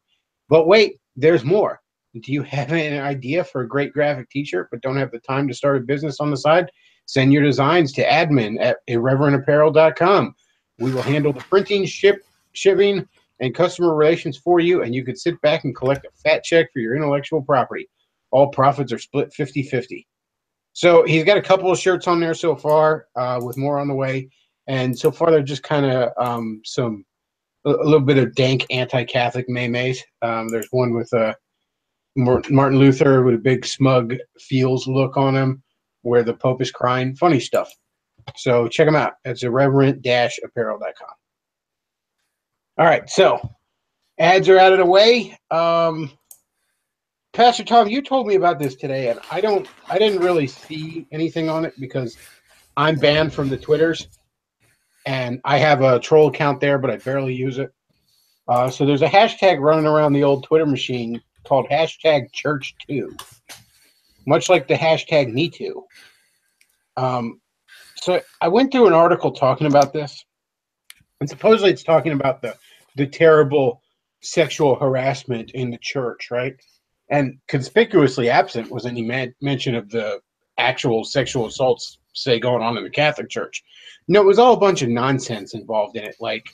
Speaker 1: But wait, there's more. Do you have an idea for a great graphic t-shirt but don't have the time to start a business on the side? Send your designs to admin@irreverentapparel.com. We will handle the printing, shipping, and customer relations for you, and you can sit back and collect a fat check for your intellectual property. All profits are split 50-50. So he's got a couple of shirts on there so far, with more on the way. And so far, they're just kind of a little bit of dank anti-Catholic memes. There's one with Martin Luther with a big smug feels look on him, where the Pope is crying. Funny stuff. So check them out. It's irreverent-apparel.com. All right, so ads are out of the way. Pastor Tom, you told me about this today, and I didn't really see anything on it because I'm banned from the Twitters, and I have a troll account there, but I barely use it. So there's a hashtag running around the old Twitter machine called hashtag Church2, much like the hashtag MeToo. So I went through an article talking about this, and supposedly it's talking about the terrible sexual harassment in the church, right? And conspicuously absent was any mention of the actual sexual assaults, say, going on in the Catholic Church. No, it was all a bunch of nonsense involved in it. Like,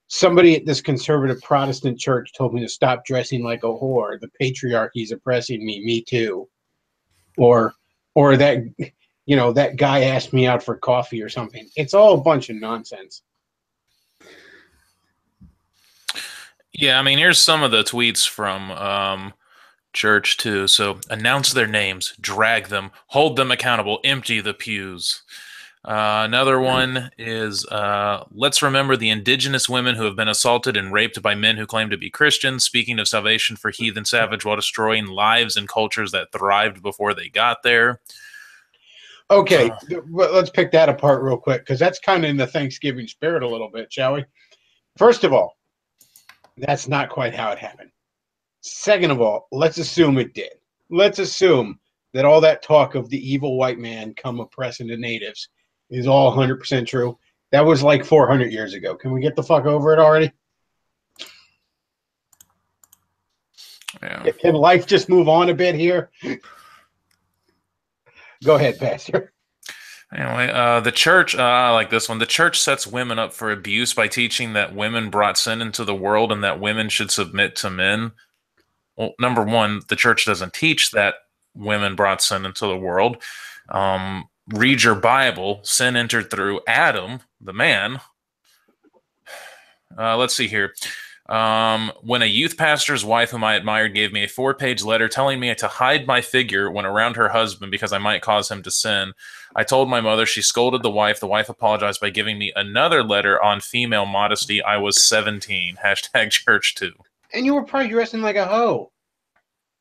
Speaker 1: somebody at this conservative Protestant church told me to stop dressing like a whore. The patriarchy's oppressing me. Me too. Or that, you know, that guy asked me out for coffee or something. It's all a bunch of nonsense.
Speaker 3: Yeah, I mean, here's some of the tweets from Church too. So announce their names, drag them, hold them accountable, empty the pews. Another one is let's remember the indigenous women who have been assaulted and raped by men who claim to be Christians, speaking of salvation for heathen savage while destroying lives and cultures that thrived before they got there.
Speaker 1: Okay, let's pick that apart real quick because that's kind of in the Thanksgiving spirit a little bit, shall we? First of all, that's not quite how it happened. Second of all, let's assume it did. Let's assume that all that talk of the evil white man come oppressing the natives is all 100% true. That was like 400 years ago. Can we get the fuck over it already?
Speaker 3: Yeah.
Speaker 1: Can life just move on a bit here? Go ahead, Pastor.
Speaker 3: Anyway, the church, I like this one. The church sets women up for abuse by teaching that women brought sin into the world and that women should submit to men. Well, number one, the church doesn't teach that women brought sin into the world. read your Bible. Sin entered through Adam, the man. Let's see here. When a youth pastor's wife, whom I admired, gave me a 4-page letter telling me to hide my figure when around her husband because I might cause him to sin, I told my mother. She scolded the wife. The wife apologized by giving me another letter on female modesty. I was 17. Hashtag church too.
Speaker 1: And you were probably dressing like a hoe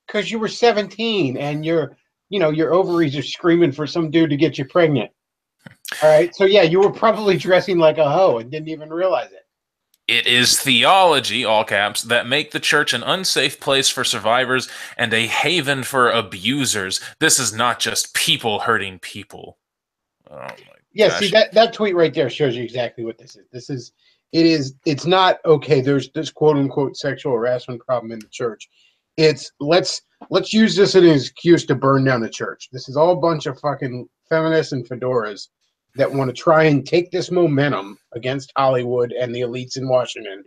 Speaker 1: because you were 17 and your ovaries are screaming for some dude to get you pregnant. All right. So, yeah, you were probably dressing like a hoe and didn't even realize it.
Speaker 3: It is theology, all caps, that make the church an unsafe place for survivors and a haven for abusers. This is not just people hurting people. Oh my gosh.
Speaker 1: See, that tweet right there shows you exactly what this is. It's not, okay, there's this quote unquote sexual harassment problem in the church. It's let's use this as an excuse to burn down the church. This is all a bunch of fucking feminists and fedoras that want to try and take this momentum against Hollywood and the elites in Washington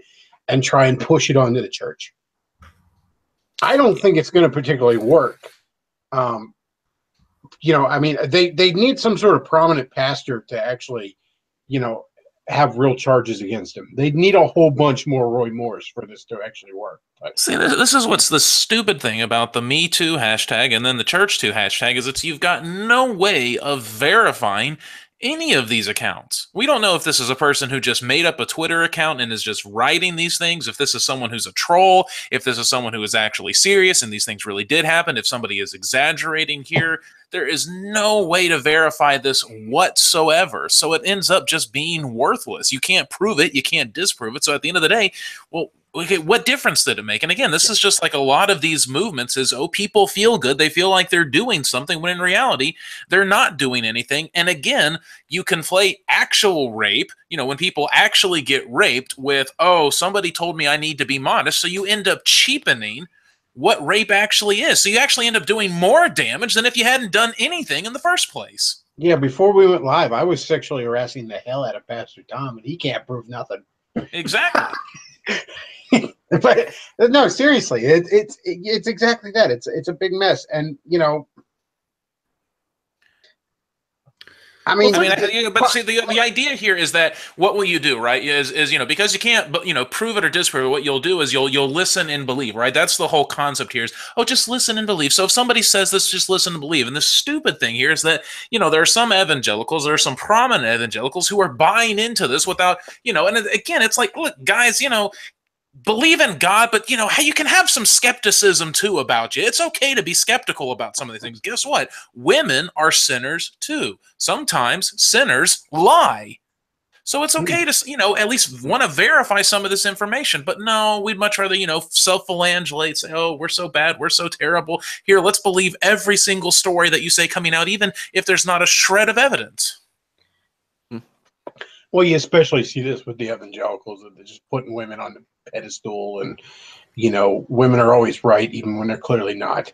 Speaker 1: and try and push it onto the church. I don't think it's going to particularly work. I mean, they need some sort of prominent pastor to actually, have real charges against him. They need a whole bunch more Roy Moores for this to actually work. But
Speaker 3: see, this is what's the stupid thing about the Me Too hashtag and then the Church Too hashtag is you've got no way of verifying any of these accounts. We don't know if this is a person who just made up a Twitter account and is just writing these things, if this is someone who's a troll, if this is someone who is actually serious and these things really did happen, if somebody is exaggerating here. There is no way to verify this whatsoever. So it ends up just being worthless. You can't prove it. You can't disprove it. So at the end of the day, well, okay, what difference did it make? And again, this is just like a lot of these movements is, people feel good. They feel like they're doing something when in reality, they're not doing anything. And again, you conflate actual rape, when people actually get raped with, oh, somebody told me I need to be modest. So you end up cheapening what rape actually is. So you actually end up doing more damage than if you hadn't done anything in the first place.
Speaker 1: Yeah, before we went live, I was sexually harassing the hell out of Pastor Tom, and he can't prove nothing.
Speaker 3: Exactly.
Speaker 1: But no, seriously, it's exactly that. It's a big mess, and
Speaker 3: but see, the idea here is that what will you do, right? Is because you can't, prove it or disprove it. What you'll do is you'll listen and believe, right? That's the whole concept here. Is just listen and believe. So if somebody says this, just listen and believe. And the stupid thing here is that there are some evangelicals, there are some prominent evangelicals who are buying into this without, and again, it's like, look, guys, believe in God, but hey, you can have some skepticism too about you. It's okay to be skeptical about some of these things. Guess what? Women are sinners too. Sometimes sinners lie. So it's okay to, at least want to verify some of this information. But no, we'd much rather, self-flagellate, say, oh, we're so bad, we're so terrible. Here, let's believe every single story that you say coming out, even if there's not a shred of evidence.
Speaker 1: Well, you especially see this with the evangelicals, that they're just putting women on the pedestal, and women are always right, even when they're clearly not.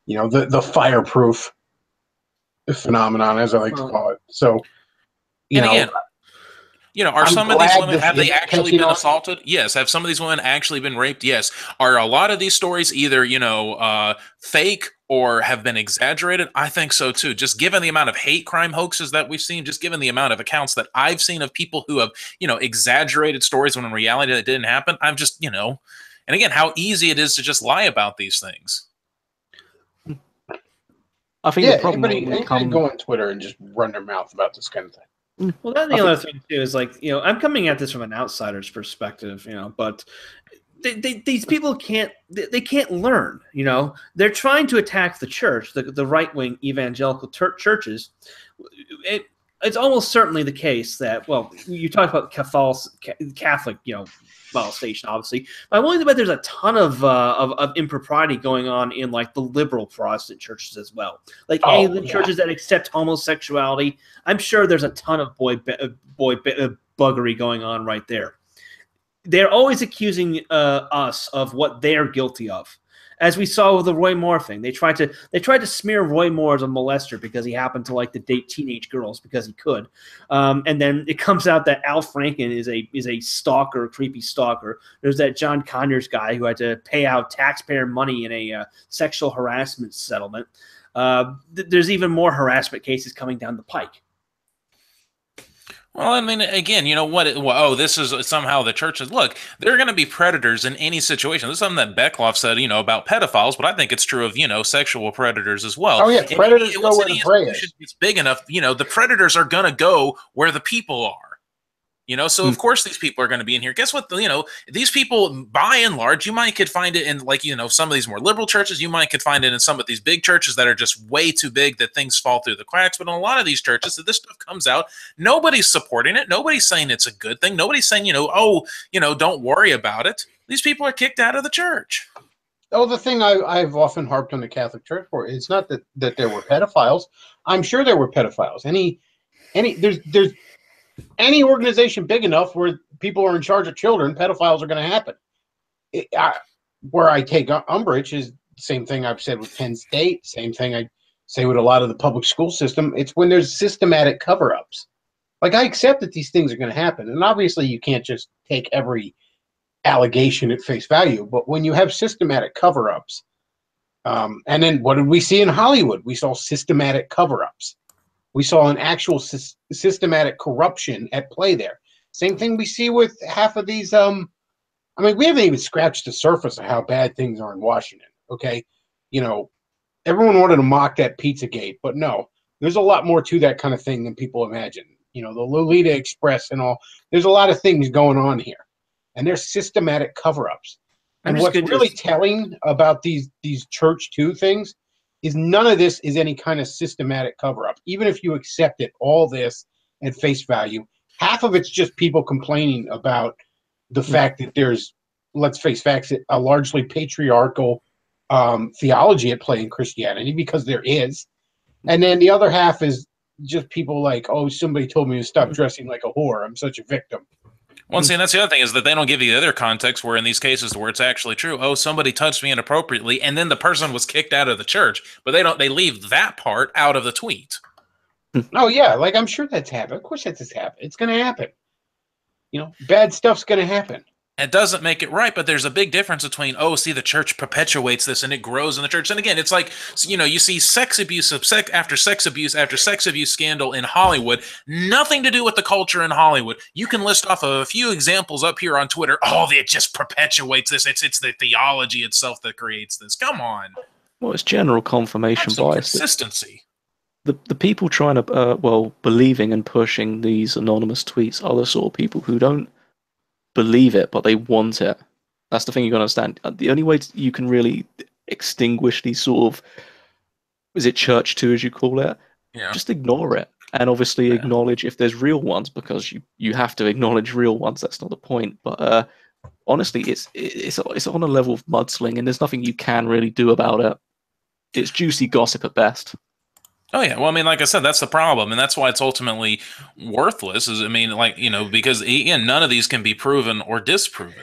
Speaker 1: The fireproof phenomenon, as I like to call it. So,
Speaker 3: are some of these women, have they actually been assaulted? Yes. Have some of these women actually been raped? Yes. Are a lot of these stories either, fake or have been exaggerated? I think so too. Just given the amount of hate crime hoaxes that we've seen, just given the amount of accounts that I've seen of people who have, exaggerated stories when in reality that didn't happen. I'm just, and again, how easy it is to just lie about these things.
Speaker 4: I think the problem
Speaker 1: anybody go on Twitter and just run their mouth about this kind of thing.
Speaker 2: Well, then the other thing too is I'm coming at this from an outsider's perspective, but these people can't learn. They're trying to attack the church, the right wing evangelical churches. It's almost certainly the case that, well, you talk about Catholic, molestation, obviously. But I'm willing to bet there's a ton of impropriety going on in the liberal Protestant churches as well. Churches that accept homosexuality. I'm sure there's a ton of boy buggery going on right there. They're always accusing us of what they're guilty of. As we saw with the Roy Moore thing, they tried to smear Roy Moore as a molester because he happened to date teenage girls because he could, and then it comes out that Al Franken is a stalker, creepy stalker. There's that John Conyers guy who had to pay out taxpayer money in a sexual harassment settlement. there's even more harassment cases coming down the pike.
Speaker 3: Well, I mean, again, you know what? Oh, this is somehow the churches. Look, there are going to be predators in any situation. This is something that Bechtloff said, you know, about pedophiles, but I think it's true of, you know, sexual predators as well.
Speaker 1: Oh, yeah, predators go where the prey
Speaker 3: is. It's big enough, you know, the predators are going to go where the people are. You know, so of course these people are going to be in here. Guess what? You know, these people, by and large, you might could find it in, like, you know, some of these more liberal churches. You might could find it in some of these big churches that are just way too big that things fall through the cracks. But in a lot of these churches, that this stuff comes out, nobody's supporting it. Nobody's saying it's a good thing. Nobody's saying, you know, oh, you know, don't worry about it. These people are kicked out of the church.
Speaker 1: Oh, the thing I've often harped on the Catholic Church for is not that there were pedophiles. I'm sure there were pedophiles. There's any organization big enough where people are in charge of children, pedophiles are going to happen. Where I take umbrage is the same thing I've said with Penn State, same thing I say with a lot of the public school system. It's when there's systematic cover-ups. Like, I accept that these things are going to happen, and obviously you can't just take every allegation at face value, but when you have systematic cover-ups, and then what did we see in Hollywood? We saw systematic cover-ups. We saw an actual systematic corruption at play there. Same thing we see with half of these. I mean, we haven't even scratched the surface of how bad things are in Washington. Okay, you know, everyone wanted to mock that Pizzagate, but no, there's a lot more to that kind of thing than people imagine. You know, the Lolita Express and all. There's a lot of things going on here, and there's systematic cover-ups. And what's really telling about these Church 2 things is none of this is any kind of systematic cover-up. Even if you accept it, all this at face value, half of it's just people complaining about the fact that there's, let's face facts, a largely patriarchal theology at play in Christianity, because there is. And then the other half is just people like, oh, somebody told me to stop dressing like a whore. I'm such a victim.
Speaker 3: Well, see, and that's the other thing, is that they don't give you the other context where in these cases where it's actually true, oh, somebody touched me inappropriately, and then the person was kicked out of the church, but they leave that part out of the tweet.
Speaker 1: Oh, yeah, like, I'm sure that's happened. Of course that's happened. It's going to happen. You know, bad stuff's going to happen.
Speaker 3: It doesn't make it right, but there's a big difference between, oh, see, the church perpetuates this and it grows in the church. And again, it's like, you know, you see sex abuse after sex abuse scandal in Hollywood, nothing to do with the culture in Hollywood. You can list off a few examples up here on Twitter. Oh, it just perpetuates this. It's the theology itself that creates this. Come on.
Speaker 4: Well, it's general confirmation bias.
Speaker 3: Consistency.
Speaker 4: The people trying to, believing and pushing these anonymous tweets are the sort of people who don't believe it, but they want it. That's the thing you got to understand. The only way you can really extinguish these sort of, is it Church 2 as you call it?
Speaker 3: Yeah.
Speaker 4: Just ignore it. And obviously acknowledge if there's real ones, because you have to acknowledge real ones. That's not the point. But honestly, it's on a level of mudsling, and there's nothing you can really do about it. It's juicy gossip at best.
Speaker 3: Oh, yeah. Well, I mean, like I said, that's the problem. And that's why it's ultimately worthless. Is, I mean, like, you know, because, again, none of these can be proven or disproven.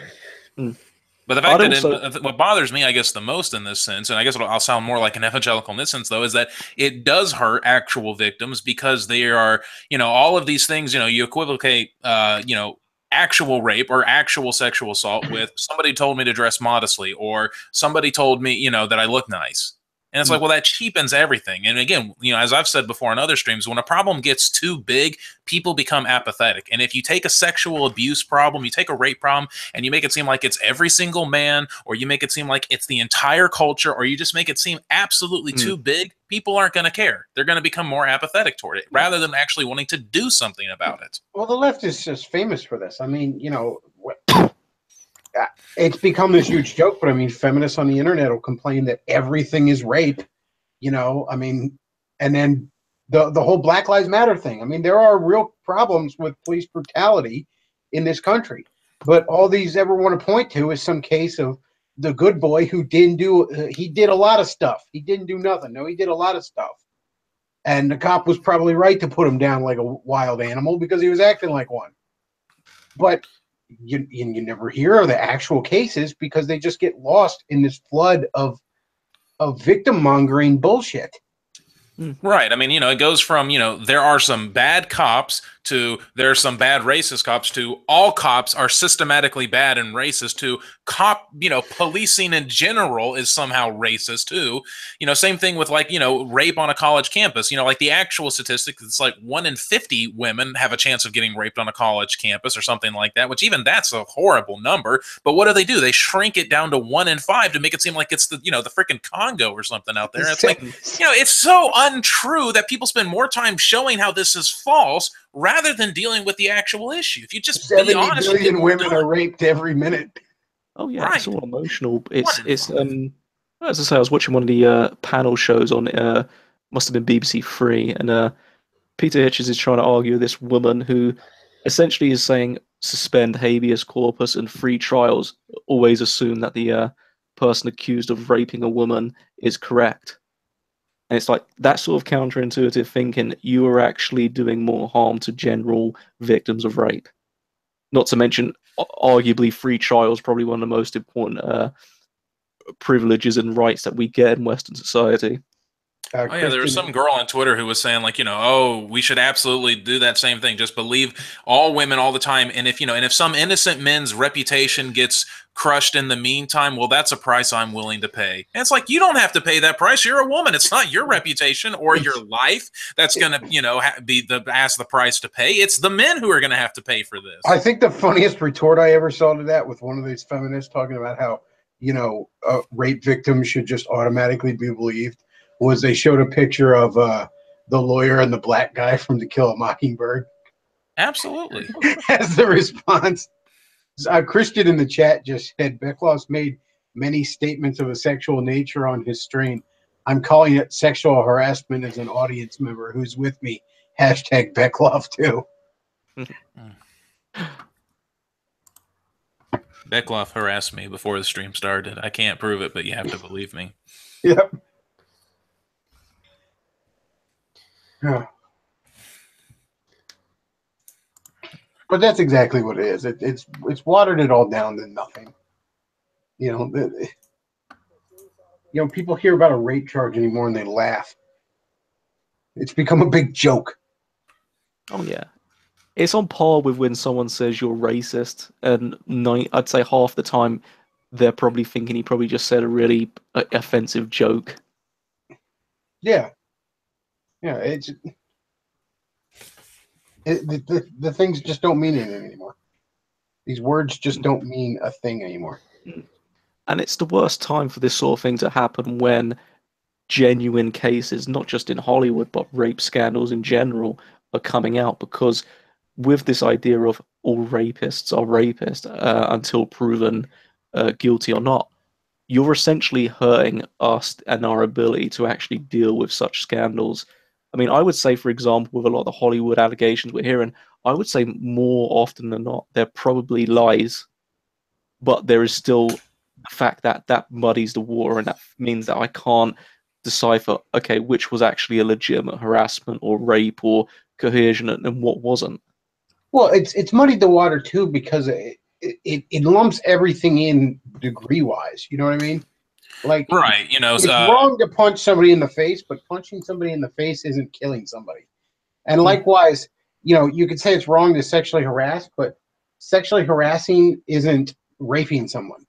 Speaker 3: But the fact that what bothers me, I guess, the most in this sense, and I guess I'll sound more like an evangelical in this sense, though, is that it does hurt actual victims, because they are, you know, all of these things, you know, you equivocate, you know, actual rape or actual sexual assault with somebody told me to dress modestly, or somebody told me, you know, that I look nice. And it's like, well, that cheapens everything. And again, you know, as I've said before on other streams, when a problem gets too big, people become apathetic. And if you take a sexual abuse problem, you take a rape problem, and you make it seem like it's every single man, or you make it seem like it's the entire culture, or you just make it seem absolutely too big, people aren't going to care. They're going to become more apathetic toward it, rather than actually wanting to do something about it.
Speaker 1: Well, the left is just famous for this. I mean, you know, it's become this huge joke, but I mean, feminists on the internet will complain that everything is rape, you know, I mean, and then the whole Black Lives Matter thing. I mean, there are real problems with police brutality in this country, but all these ever want to point to is some case of the good boy who didn't do, he did a lot of stuff. He didn't do nothing. No, he did a lot of stuff. And the cop was probably right to put him down like a wild animal, because he was acting like one. But you never hear of the actual cases, because they just get lost in this flood of victim mongering bullshit.
Speaker 3: Right. I mean, you know, it goes from, you know, there are some bad cops to there are some bad racist cops to all cops are systematically bad and racist to policing in general is somehow racist too. Same thing with rape on a college campus. Like the actual statistics, it's like 1 in 50 women have a chance of getting raped on a college campus or something like that, which even that's a horrible number. But what do? They shrink it down to 1 in 5 to make it seem like it's the freaking Congo or something out there. It's like, it's so untrue that people spend more time showing how this is false rather than dealing with the actual issue. If you just
Speaker 1: 70
Speaker 3: be honest,
Speaker 1: billion women are raped every minute.
Speaker 4: Oh yeah,
Speaker 3: right.
Speaker 4: It's all emotional. It's as I say, I was watching one of the panel shows on must have been BBC Three, and Peter Hitchens is trying to argue with this woman who essentially is saying suspend habeas corpus and free trials. Always assume that the person accused of raping a woman is correct. And it's like that sort of counterintuitive thinking, you are actually doing more harm to general victims of rape. Not to mention, arguably, free trial is probably one of the most important privileges and rights that we get in Western society.
Speaker 3: There was some girl on Twitter who was saying we should absolutely do that same thing. Just believe all women all the time. And if some innocent men's reputation gets crushed in the meantime, well, that's a price I'm willing to pay. And it's like, you don't have to pay that price. You're a woman. It's not your reputation or your life that's going to, be the price to pay. It's the men who are going to have to pay for this.
Speaker 1: I think the funniest retort I ever saw to that with one of these feminists talking about how, rape victims should just automatically be believed was they showed a picture of the lawyer and the black guy from To Kill a Mockingbird.
Speaker 3: Absolutely.
Speaker 1: As the response. Christian in the chat just said, Bechtloff made many statements of a sexual nature on his stream. I'm calling it sexual harassment as an audience member who's with me. Hashtag Bechtloff too.
Speaker 3: Bechtloff harassed me before the stream started. I can't prove it, but you have to believe me.
Speaker 1: Yep. Yeah. But that's exactly what it is. It's watered it all down to nothing. People hear about a rape charge anymore and they laugh. It's become a big joke.
Speaker 4: Oh yeah, it's on par with when someone says you're racist, and I'd say half the time they're probably thinking he probably just said a really offensive joke.
Speaker 1: Yeah. Yeah, the things just don't mean anything anymore. These words just don't mean a thing anymore.
Speaker 4: And it's the worst time for this sort of thing to happen when genuine cases, not just in Hollywood, but rape scandals in general, are coming out. Because with this idea of all rapists are rapists until proven guilty or not, you're essentially hurting us and our ability to actually deal with such scandals. I mean, I would say, for example, with a lot of the Hollywood allegations we're hearing, I would say more often than not, they're probably lies, but there is still the fact that muddies the water, and that means that I can't decipher, okay, which was actually a legitimate harassment or rape or coercion and what wasn't.
Speaker 1: Well, it's muddied the water, too, because it lumps everything in degree-wise. You know what I mean? Like,
Speaker 3: right,
Speaker 1: it's wrong to punch somebody in the face, but punching somebody in the face isn't killing somebody. And likewise, you could say it's wrong to sexually harass, but sexually harassing isn't raping someone.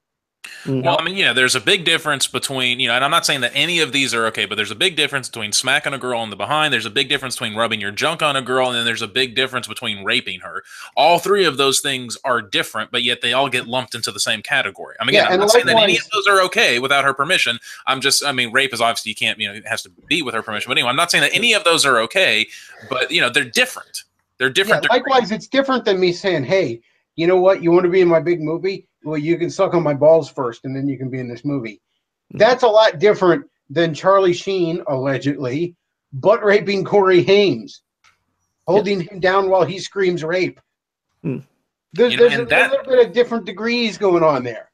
Speaker 3: Well, I mean, there's a big difference between, and I'm not saying that any of these are okay, but there's a big difference between smacking a girl in the behind, there's a big difference between rubbing your junk on a girl, and then there's a big difference between raping her. All three of those things are different, but yet they all get lumped into the same category. I mean, I'm not saying that any of those are okay without her permission. Rape is obviously, you can't, it has to be with her permission. But anyway, I'm not saying that any of those are okay, but, they're different. They're different.
Speaker 1: Yeah, likewise, it's different than me saying, hey, you know what? You want to be in my big movie? Well, you can suck on my balls first, and then you can be in this movie. That's a lot different than Charlie Sheen, allegedly, butt raping Corey Haim, holding him down while he screams rape. There's a little bit of different degrees going on there.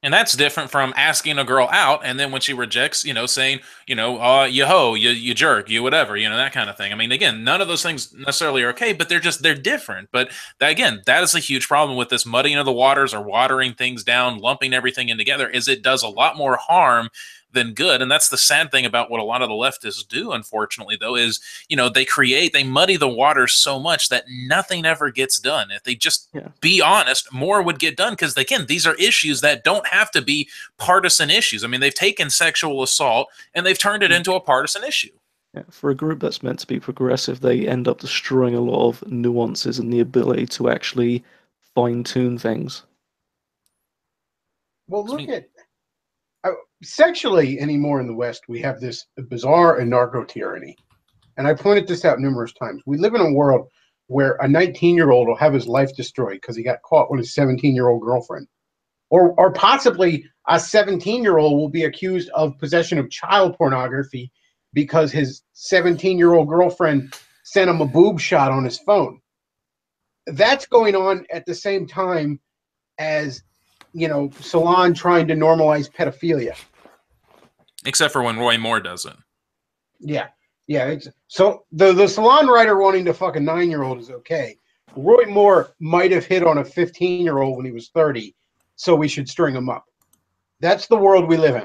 Speaker 3: And that's different from asking a girl out, and then when she rejects, saying, you hoe, you jerk, you whatever, that kind of thing. I mean, again, none of those things necessarily are okay, but they're different. But that is a huge problem with this muddying of the waters or watering things down, lumping everything in together, is it does a lot more harm than good. And that's the sad thing about what a lot of the leftists do, unfortunately, though, is, they muddy the waters so much that nothing ever gets done. If they just be honest, more would get done, because, again, these are issues that don't have to be partisan issues. I mean, they've taken sexual assault and they've turned it into a partisan issue.
Speaker 4: Yeah, for a group that's meant to be progressive, they end up destroying a lot of nuances and the ability to actually fine-tune things.
Speaker 1: Well, look at sexually anymore in the West, we have this bizarre anarcho-tyranny. And I pointed this out numerous times. We live in a world where a 19-year-old will have his life destroyed because he got caught with his 17-year-old girlfriend. Or possibly a 17-year-old will be accused of possession of child pornography because his 17-year-old girlfriend sent him a boob shot on his phone. That's going on at the same time as, Salon trying to normalize pedophilia.
Speaker 3: Except for when Roy Moore does it.
Speaker 1: Yeah. So the Salon writer wanting to fuck a 9-year-old is okay. Roy Moore might have hit on a 15-year-old when he was 30, so we should string him up. That's the world we live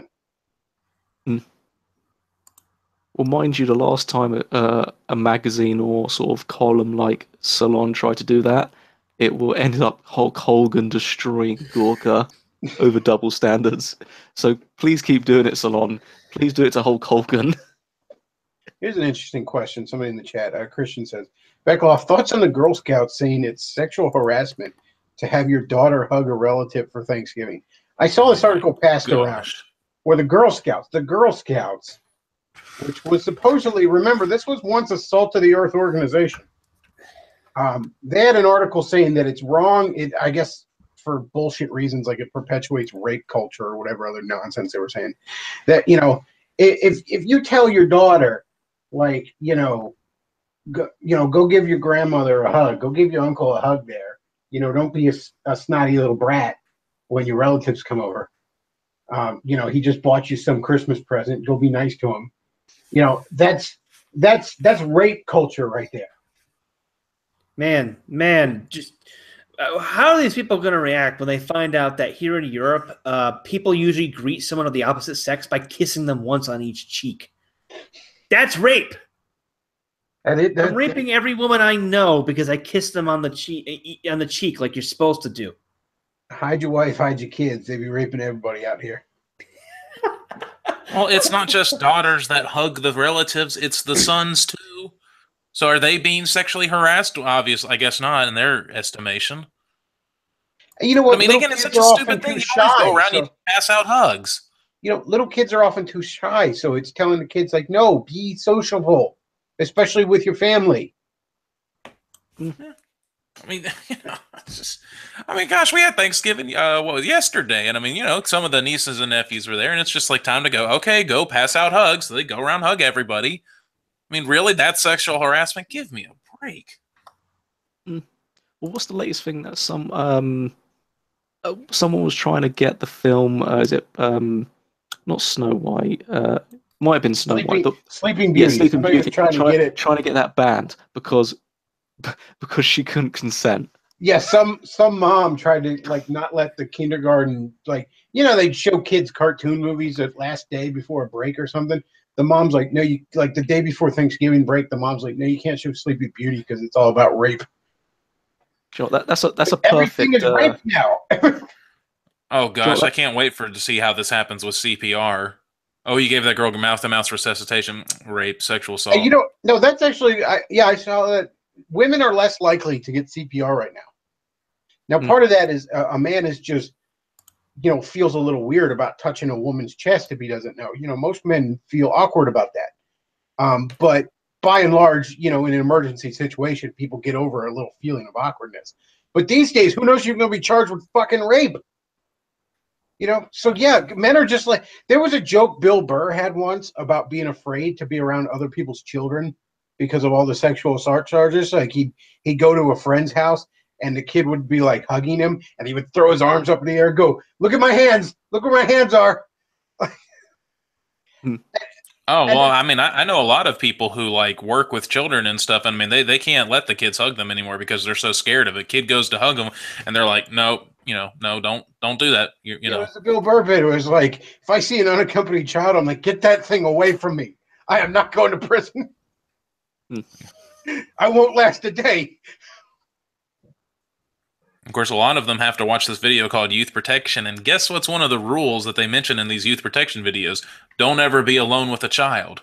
Speaker 1: in.
Speaker 4: Well, mind you, the last time a magazine or sort of column like Salon tried to do that, it ended up Hulk Hogan destroying Gorka over double standards. So please keep doing it, Salon. Please do it to Hulk Hogan.
Speaker 1: Here's an interesting question. Somebody in the chat, Christian says, Bechtloff, thoughts on the Girl Scouts saying it's sexual harassment to have your daughter hug a relative for Thanksgiving? I saw this article passed around where the Girl Scouts, which was supposedly, remember, this was once a Salt of the Earth organization. They had an article saying that it's wrong. I guess for bullshit reasons, like it perpetuates rape culture or whatever other nonsense they were saying. That, if you tell your daughter, like, go give your grandmother a hug, go give your uncle a hug there. Don't be a snotty little brat when your relatives come over. He just bought you some Christmas present. Go be nice to him. That's rape culture right there.
Speaker 2: Man, just how are these people going to react when they find out that here in Europe, people usually greet someone of the opposite sex by kissing them once on each cheek? That's rape. I'm raping every woman I know because I kissed them on the cheek like you're supposed to do.
Speaker 1: Hide your wife, hide your kids. They be raping everybody out here.
Speaker 3: Well, it's not just daughters that hug the relatives; it's the sons too. So, are they being sexually harassed? Obviously, I guess not in their estimation.
Speaker 1: You know what?
Speaker 3: I mean, again, it's such a stupid thing. You always go around and pass out hugs.
Speaker 1: Little kids are often too shy, so it's telling the kids, like, no, be sociable, especially with your family.
Speaker 3: I mean, gosh, we had Thanksgiving, yesterday, and some of the nieces and nephews were there, and it's just like time to go. Okay, go pass out hugs. So they go around, hug everybody. I mean, really, that's sexual harassment? Give me a break.
Speaker 4: Well, what's the latest thing that someone was trying to get the film? Is it not Snow White? Might have been Snow White.
Speaker 1: Sleeping Beauty.
Speaker 4: Yeah, Sleeping Beauty.
Speaker 1: Trying
Speaker 4: to get that banned because she couldn't consent.
Speaker 1: Yeah, some mom tried to not let the kindergarten they'd show kids cartoon movies at last day before a break or something. The mom's like, no, you the day before Thanksgiving break. The mom's like, no, you can't show Sleeping Beauty because it's all about rape.
Speaker 4: Sure, that's a perfect.
Speaker 1: Everything is rape now.
Speaker 3: Oh gosh, I can't wait to see how this happens with CPR. Oh, you gave that girl mouth-to-mouth resuscitation, rape, sexual assault.
Speaker 1: No, that's actually, I saw that women are less likely to get CPR right now. Now, part of that is a man is just, feels a little weird about touching a woman's chest if he doesn't know. Most men feel awkward about that. But by and large, in an emergency situation, people get over a little feeling of awkwardness. But these days, who knows you're going to be charged with fucking rape? So yeah, men are just like, there was a joke Bill Burr had once about being afraid to be around other people's children because of all the sexual assault charges. Like he'd go to a friend's house and the kid would be like hugging him and he would throw his arms up in the air and go, look at my hands, look where my hands are.
Speaker 3: Oh, well, I know a lot of people who work with children and stuff. And they can't let the kids hug them anymore because they're so scared of it. Kid goes to hug them and they're like, nope, no, don't do that. You
Speaker 1: It
Speaker 3: know.
Speaker 1: was the Bill Burr bit. It was like, if I see an unaccompanied child, I'm like, get that thing away from me. I am not going to prison. I won't last a day.
Speaker 3: Of course, a lot of them have to watch this video called Youth Protection, and guess what's one of the rules that they mention in these youth protection videos? Don't ever be alone with a child.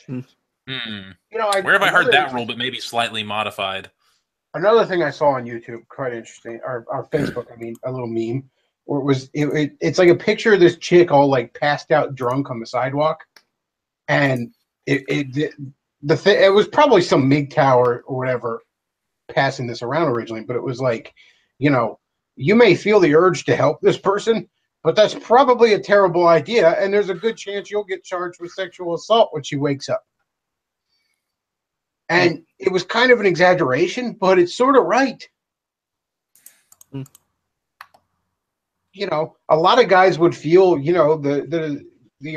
Speaker 4: Hmm.
Speaker 3: Where have I heard that rule, but maybe slightly modified?
Speaker 1: Another thing I saw on YouTube, quite interesting, or Facebook, I mean, a little meme, where it's like a picture of this chick all like passed out drunk on the sidewalk, and it was probably some MGTOW or whatever passing this around originally, but it was like, you may feel the urge to help this person, but that's probably a terrible idea, and there's a good chance you'll get charged with sexual assault when she wakes up. And it was kind of an exaggeration, but it's sort of right. A lot of guys would feel, the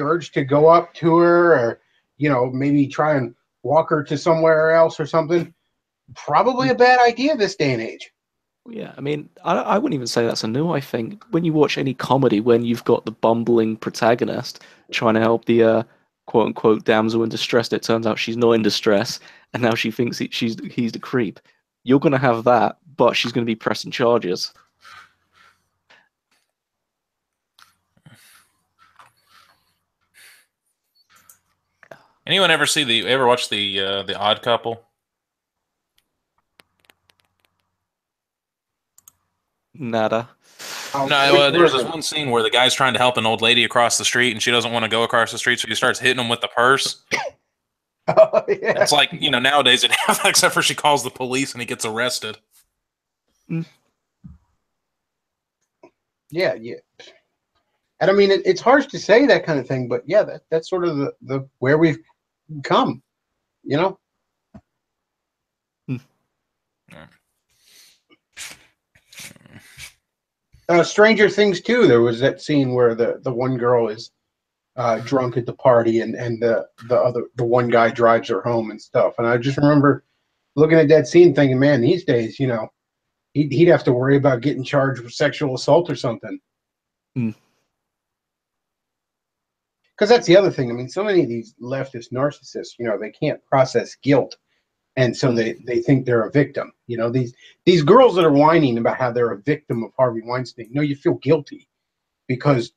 Speaker 1: urge to go up to her or, maybe try and walk her to somewhere else or something. Probably a bad idea this day and age.
Speaker 4: Yeah, I mean, I wouldn't even say that's a no. I think when you watch any comedy, when you've got the bumbling protagonist trying to help the quote unquote damsel in distress, it turns out she's not in distress, and now she thinks he's the creep. You're gonna have that, but she's gonna be pressing charges.
Speaker 3: Anyone ever watch the Odd Couple?
Speaker 4: Nada.
Speaker 3: No, there's this one scene where the guy's trying to help an old lady across the street, and she doesn't want to go across the street, so he starts hitting him with the purse.
Speaker 1: Oh, yeah.
Speaker 3: It's like, nowadays it happens, except for she calls the police and he gets arrested.
Speaker 1: Yeah. And I mean, it's harsh to say that kind of thing, but yeah, that's sort of the where we've come, Stranger Things too. There was that scene where the one girl is drunk at the party, and the one guy drives her home and stuff. And I just remember looking at that scene, thinking, man, these days, he'd have to worry about getting charged with sexual assault or something. Because that's the other thing. I mean, so many of these leftist narcissists, they can't process guilt. And so they think they're a victim. These girls that are whining about how they're a victim of Harvey Weinstein. No, you feel guilty because,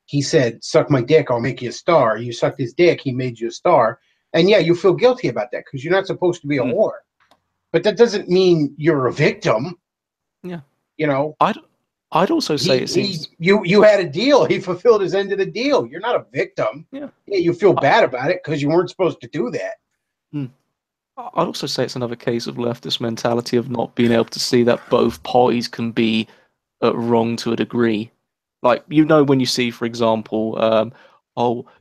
Speaker 1: he said, suck my dick, I'll make you a star. You sucked his dick, he made you a star. And yeah, you feel guilty about that because you're not supposed to be a whore. But that doesn't mean you're a victim.
Speaker 4: Yeah.
Speaker 1: I'd
Speaker 4: also say it seems
Speaker 1: you had a deal. He fulfilled his end of the deal. You're not a victim.
Speaker 4: Yeah,
Speaker 1: you feel bad about it because you weren't supposed to do that.
Speaker 4: I'd also say it's another case of leftist mentality of not being able to see that both parties can be wrong to a degree. Like, when you see, for example,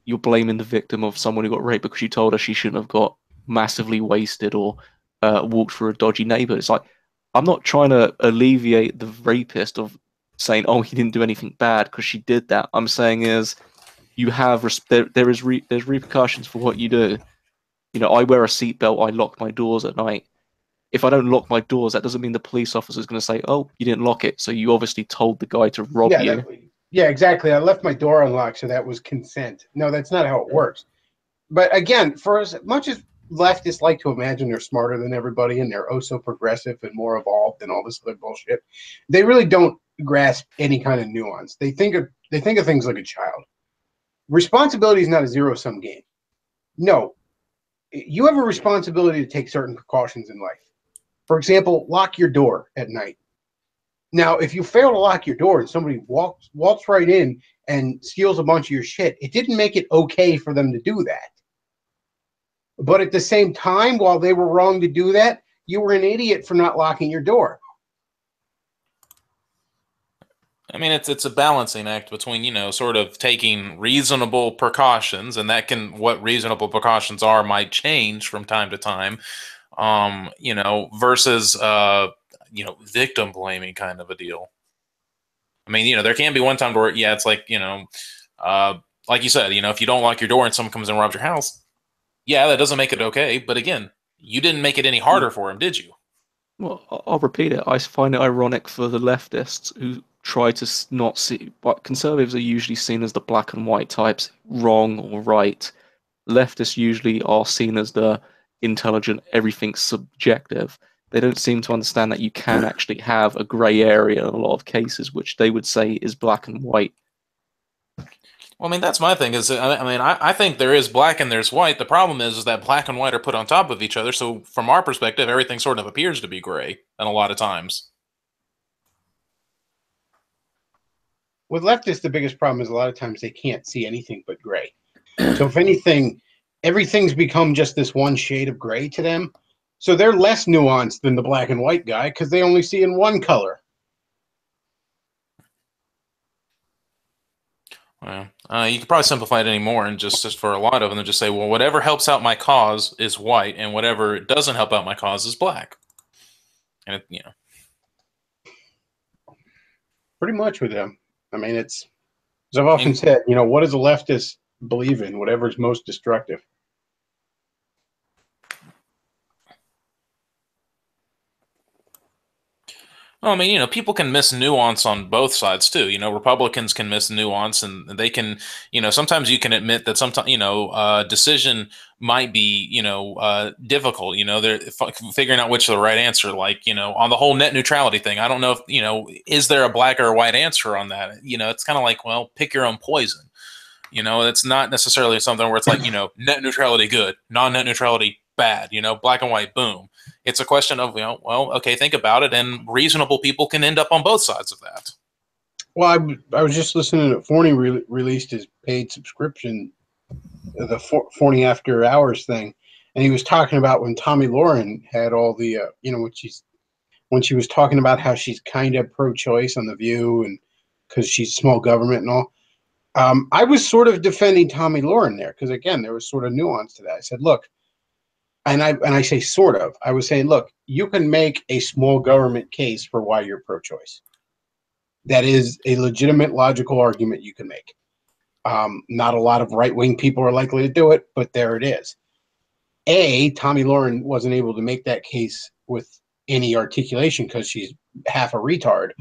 Speaker 4: you're blaming the victim of someone who got raped because you told her she shouldn't have got massively wasted or walked through a dodgy neighborhood. It's like, I'm not trying to alleviate the rapist of saying, oh, he didn't do anything bad because she did that. I'm saying is, there's repercussions for what you do. I wear a seatbelt, I lock my doors at night. If I don't lock my doors, that doesn't mean the police officer is going to say, oh, you didn't lock it, so you obviously told the guy to rob you.
Speaker 1: Yeah, exactly. I left my door unlocked, so that was consent. No, that's not how it works. But again, for as much as leftists like to imagine they're smarter than everybody and they're oh so progressive and more evolved and all this other bullshit, they really don't grasp any kind of nuance. They think of things like a child. Responsibility is not a zero-sum game. No. You have a responsibility to take certain precautions in life. For example, lock your door at night. Now, if you fail to lock your door and somebody walks right in and steals a bunch of your shit, it didn't make it okay for them to do that. But at the same time, while they were wrong to do that, you were an idiot for not locking your door.
Speaker 3: I mean, it's a balancing act between, sort of taking reasonable precautions, and what reasonable precautions might change from time to time, versus, victim blaming kind of a deal. I mean, there can be one time where, yeah, it's like, like you said, if you don't lock your door and someone comes and robs your house, yeah, that doesn't make it okay. But again, you didn't make it any harder for him, did you?
Speaker 4: Well, I'll repeat it. I find it ironic for the leftists who try to not see, but conservatives are usually seen as the black and white types, wrong or right. Leftists usually are seen as the intelligent, everything's subjective. They don't seem to understand that you can actually have a grey area in a lot of cases, which they would say is black and white.
Speaker 3: Well, I mean, that's my thing. I think there is black and there's white. The problem is that black and white are put on top of each other. So, from our perspective, everything sort of appears to be gray, and a lot of times.
Speaker 1: With leftists, the biggest problem is a lot of times they can't see anything but gray. So, if anything, everything's become just this one shade of gray to them. So they're less nuanced than the black and white guy because they only see in one color.
Speaker 3: Well, you could probably simplify it anymore, and just for a lot of them, just say, well, whatever helps out my cause is white, and whatever doesn't help out my cause is black. And
Speaker 1: Pretty much with them. I mean, it's as I've often said. What does a leftist believe in? Whatever's most destructive.
Speaker 3: Well, I mean, people can miss nuance on both sides too. Republicans can miss nuance, and they can, sometimes you can admit that sometimes, decision might be, difficult. They're figuring out which is the right answer. Like, on the whole net neutrality thing, I don't know if, is there a black or a white answer on that? It's kind of like, well, pick your own poison. It's not necessarily something where it's like, net neutrality good, non-net neutrality bad, black and white, boom. It's a question of, well, okay, think about it, and reasonable people can end up on both sides of that.
Speaker 1: Well, I was just listening to Forney released his paid subscription, the Forney After Hours thing, and he was talking about when Tommy Lauren had all the, when she was talking about how she's kind of pro-choice on The View, and because she's small government and all. I was sort of defending Tommy Lauren there because, again, there was sort of nuance to that. I said, look, and I say sort of. I was saying, look, you can make a small government case for why you're pro-choice. That is a legitimate, logical argument you can make. Not a lot of right-wing people are likely to do it, but there it is. Tommy Lauren wasn't able to make that case with any articulation because she's half a retard.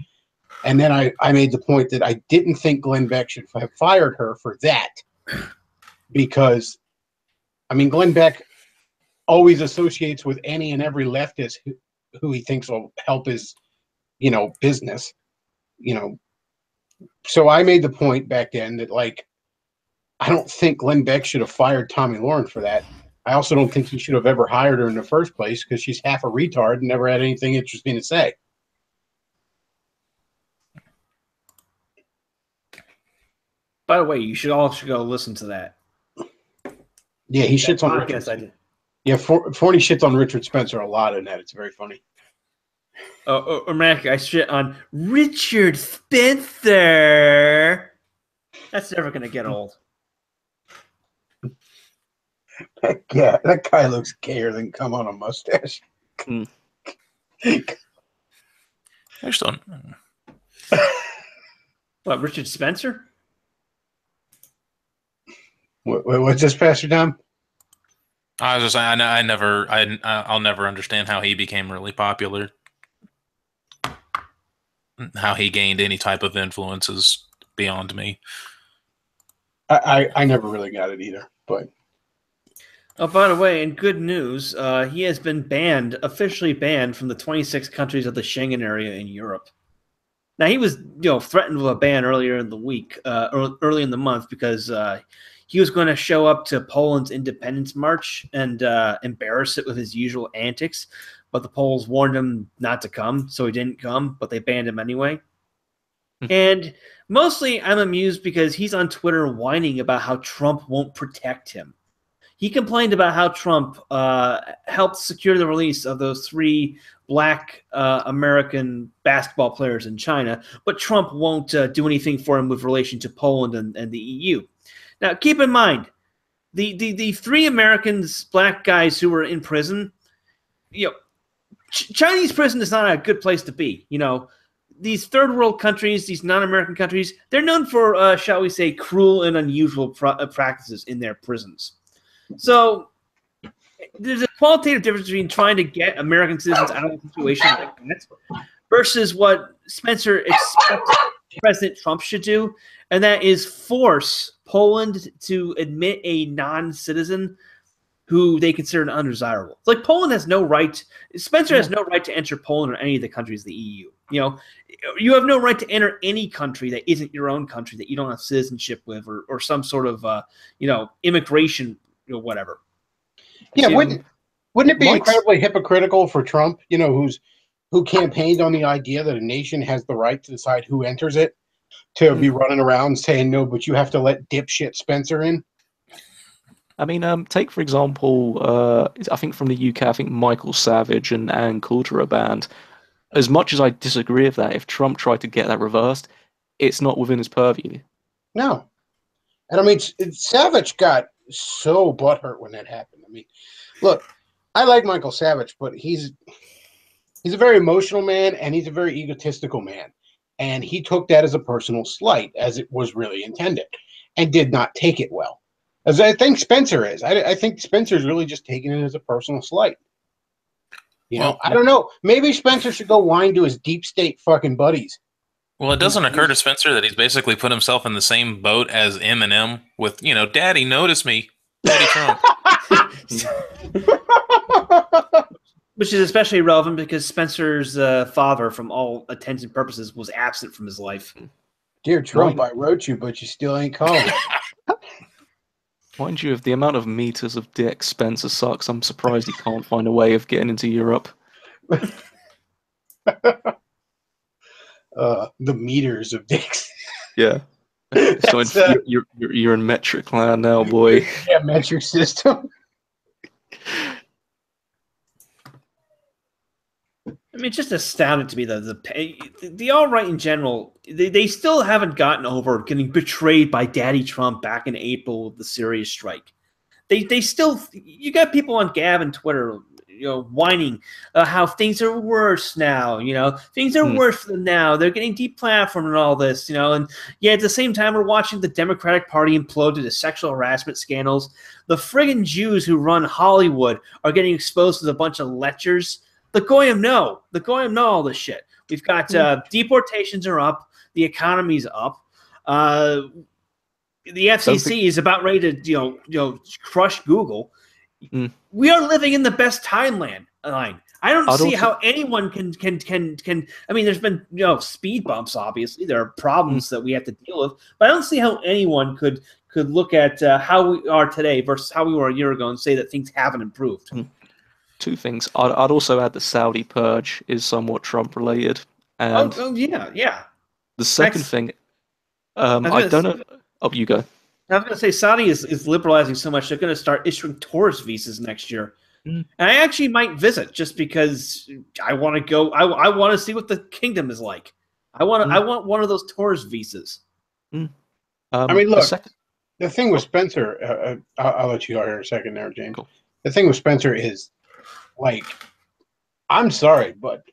Speaker 1: And then I made the point that I didn't think Glenn Beck should have fired her for that because, I mean, Glenn Beck always associates with any and every leftist who he thinks will help his, business, So I made the point back then that, like, I don't think Glenn Beck should have fired Tommy Lauren for that. I also don't think he should have ever hired her in the first place because she's half a retard and never had anything interesting to say.
Speaker 2: By the way, you should all go listen to that.
Speaker 1: Yeah, he shits on Richard. I did. Yeah, Forney shits on Richard Spencer a lot in that. It's very funny.
Speaker 2: Mac, I shit on Richard Spencer. That's never going to get old.
Speaker 1: Yeah, that guy looks gayer than come on a mustache.
Speaker 3: There's one.
Speaker 2: What, Richard Spencer?
Speaker 1: What's this, Pastor Tom?
Speaker 3: I was just saying, I'll never understand how he became really popular. How he gained any type of influence is beyond me.
Speaker 1: I never really got it either, but.
Speaker 2: Oh, by the way, in good news, he has been officially banned from the 26 countries of the Schengen area in Europe. Now, he was, threatened with a ban earlier in the week, early in the month, because he was going to show up to Poland's independence march and embarrass it with his usual antics. But the Poles warned him not to come, so he didn't come, but they banned him anyway. And mostly I'm amused because he's on Twitter whining about how Trump won't protect him. He complained about how Trump helped secure the release of those 3 black American basketball players in China, but Trump won't do anything for him with relation to Poland and the EU. Now, keep in mind, the 3 Americans, black guys who were in prison, Chinese prison is not a good place to be. These third world countries, these non-American countries, they're known for, shall we say, cruel and unusual practices in their prisons. So there's a qualitative difference between trying to get American citizens out of a situation like that versus what Spencer expects President Trump should do, and that is force Poland to admit a non-citizen who they consider undesirable. It's like Poland has no right. Spencer has no right to enter Poland or any of the countries of the EU. You know, you have no right to enter any country that isn't your own country that you don't have citizenship with, or some sort of immigration, whatever.
Speaker 1: Yeah, wouldn't it be incredibly hypocritical for Trump? You know, who campaigned on the idea that a nation has the right to decide who enters it, to be running around saying no, but you have to let dipshit Spencer in.
Speaker 4: I mean, take for example, I think from the UK, I think Michael Savage and Ann Coulter are banned. As much as I disagree with that, if Trump tried to get that reversed, it's not within his purview.
Speaker 1: No. And I mean, Savage got so butthurt when that happened. I mean, look, I like Michael Savage, but he's a very emotional man, and he's a very egotistical man. And he took that as a personal slight, as it was really intended, and did not take it well. As I think Spencer is. I think Spencer's really just taking it as a personal slight. You know, I don't know. Maybe Spencer should go whine to his deep state fucking buddies.
Speaker 3: Well, it doesn't occur to Spencer that he's basically put himself in the same boat as Eminem with, Daddy, notice me, Daddy Trump.
Speaker 2: Which is especially relevant because Spencer's father, from all intents and purposes, was absent from his life.
Speaker 1: Dear Trump, I wrote you, but you still ain't calling.
Speaker 4: Mind you, of the amount of meters of dick Spencer sucks, I'm surprised he can't find a way of getting into Europe.
Speaker 1: The meters of dicks.
Speaker 4: Yeah. So you're in metric land now, boy.
Speaker 1: Yeah, metric system.
Speaker 2: I mean, it's just astounding to me the alt-right in general, they still haven't gotten over getting betrayed by Daddy Trump back in April with the Syria strike. They still, you got people on Gab and Twitter, whining how things are worse now. Things are worse for them now. They're getting deplatformed and all this. And yeah, at the same time, we're watching the Democratic Party implode due to sexual harassment scandals. The friggin' Jews who run Hollywood are getting exposed to a bunch of lechers. The Goyim know. The Goyim know all this shit. We've got deportations are up. The economy's up. The FCC is about ready to crush Google. We are living in the best timeline. I don't see how anyone can. I mean, there's been speed bumps. Obviously, there are problems that we have to deal with. But I don't see how anyone could look at how we are today versus how we were a year ago and say that things haven't improved.
Speaker 4: Two things. I'd also add the Saudi purge is somewhat Trump related. And
Speaker 2: yeah.
Speaker 4: The second thing, I don't know. Oh, you go.
Speaker 2: I was going to say Saudi is liberalizing so much they're going to start issuing tourist visas next year, and I actually might visit just because I want to go. I want to see what the kingdom is like. I want one of those tourist visas.
Speaker 1: I mean, look. The thing with Spencer, I'll let you go here in a second, there, James. Cool. The thing with Spencer is, like, I'm sorry, but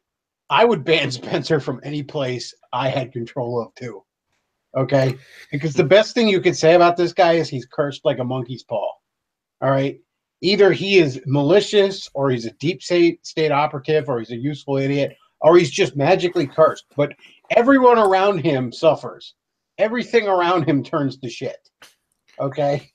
Speaker 1: I would ban Spencer from any place I had control of, too. Okay? Because the best thing you could say about this guy is he's cursed like a monkey's paw. All right? Either he is malicious, or he's a deep state operative, or he's a useful idiot, or he's just magically cursed. But everyone around him suffers. Everything around him turns to shit. Okay?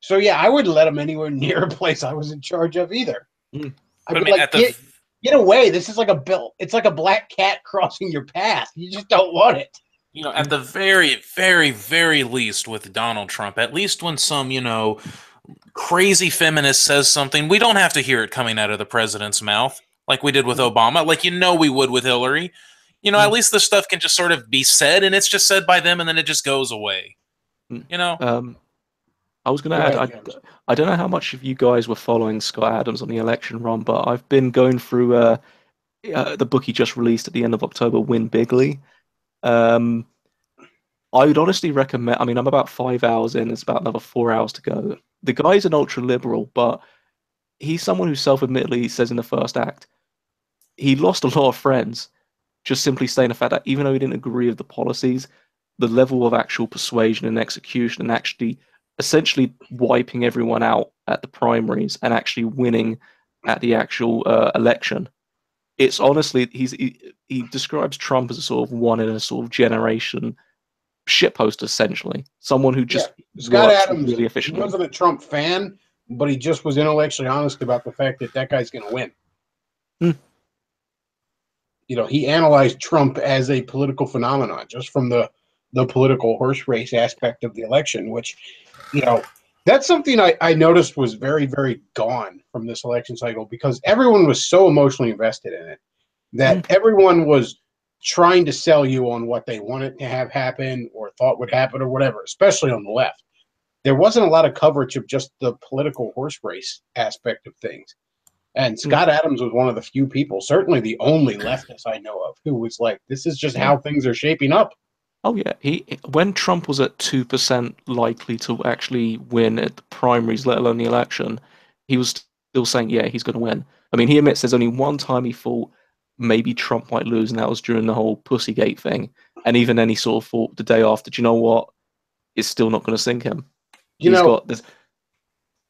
Speaker 1: So, yeah, I wouldn't let him anywhere near a place I was in charge of either. I'd be like, get away. This is like a bill. It's like a black cat crossing your path. You just don't want it.
Speaker 3: At the very, very, very least with Donald Trump, at least when some, crazy feminist says something, we don't have to hear it coming out of the president's mouth like we did with Obama, like we would with Hillary. At least this stuff can just sort of be said, and it's just said by them, and then it just goes away.
Speaker 4: I was going to add, I don't know how much of you guys were following Scott Adams on the election run, but I've been going through the book he just released at the end of October, Win Bigly. I would honestly recommend, I mean, I'm about 5 hours in, it's about another 4 hours to go. The guy's an ultra-liberal, but he's someone who self-admittedly says in the first act, he lost a lot of friends, just simply saying the fact that even though he didn't agree with the policies, the level of actual persuasion and execution and actually essentially wiping everyone out at the primaries and actually winning at the actual election. It's honestly, he describes Trump as a sort of one in a sort of generation shitpost, essentially. Someone who just
Speaker 1: Scott
Speaker 4: works
Speaker 1: Adams,
Speaker 4: really
Speaker 1: he
Speaker 4: efficiently.
Speaker 1: wasn't a Trump fan, but he just was intellectually honest about the fact that guy's going to win. You know, he analyzed Trump as a political phenomenon just from the political horse race aspect of the election, which, you know, that's something I noticed was very, very gone from this election cycle because everyone was so emotionally invested in it that everyone was trying to sell you on what they wanted to have happen or thought would happen or whatever, especially on the left. There wasn't a lot of coverage of just the political horse race aspect of things. And Scott Adams was one of the few people, certainly the only leftist I know of, who was like, this is just how things are shaping up.
Speaker 4: Oh yeah, when Trump was at 2% likely to actually win at the primaries, let alone the election, he was still saying, yeah, he's going to win. I mean, he admits there's only one time he thought maybe Trump might lose, and that was during the whole Pussygate thing. And even then, he sort of thought the day after, do you know what? It's still not going to sink him.
Speaker 1: He's got this.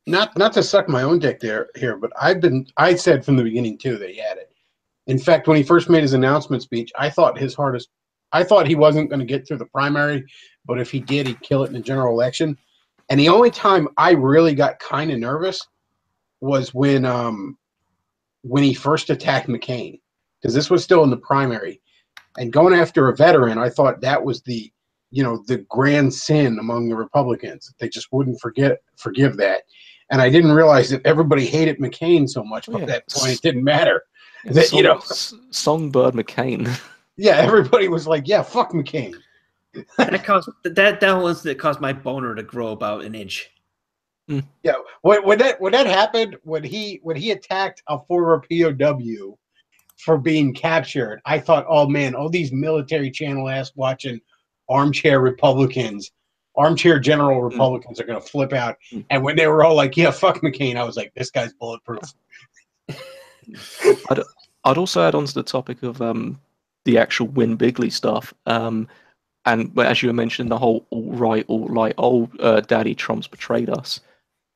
Speaker 1: Not to suck my own dick here, but I said from the beginning too that he had it. In fact, when he first made his announcement speech, I thought he wasn't going to get through the primary, but if he did, he'd kill it in the general election. And the only time I really got kind of nervous was when he first attacked McCain, because this was still in the primary, and going after a veteran, I thought that was the grand sin among the Republicans. They just wouldn't forgive that. And I didn't realize that everybody hated McCain so much by that point. It didn't matter.
Speaker 4: Songbird McCain.
Speaker 1: Yeah, everybody was like, "Yeah, fuck McCain."
Speaker 2: that was caused my boner to grow about an inch.
Speaker 1: Yeah, when that happened, when he attacked a former POW for being captured, I thought, "Oh man, all these military channel ass watching armchair general Republicans are going to flip out." And when they were all like, "Yeah, fuck McCain," I was like, "This guy's bulletproof."
Speaker 4: I'd also add on to the topic of the actual Win Bigly stuff. And as you mentioned, the whole alt-right, alt-light, daddy Trump's betrayed us.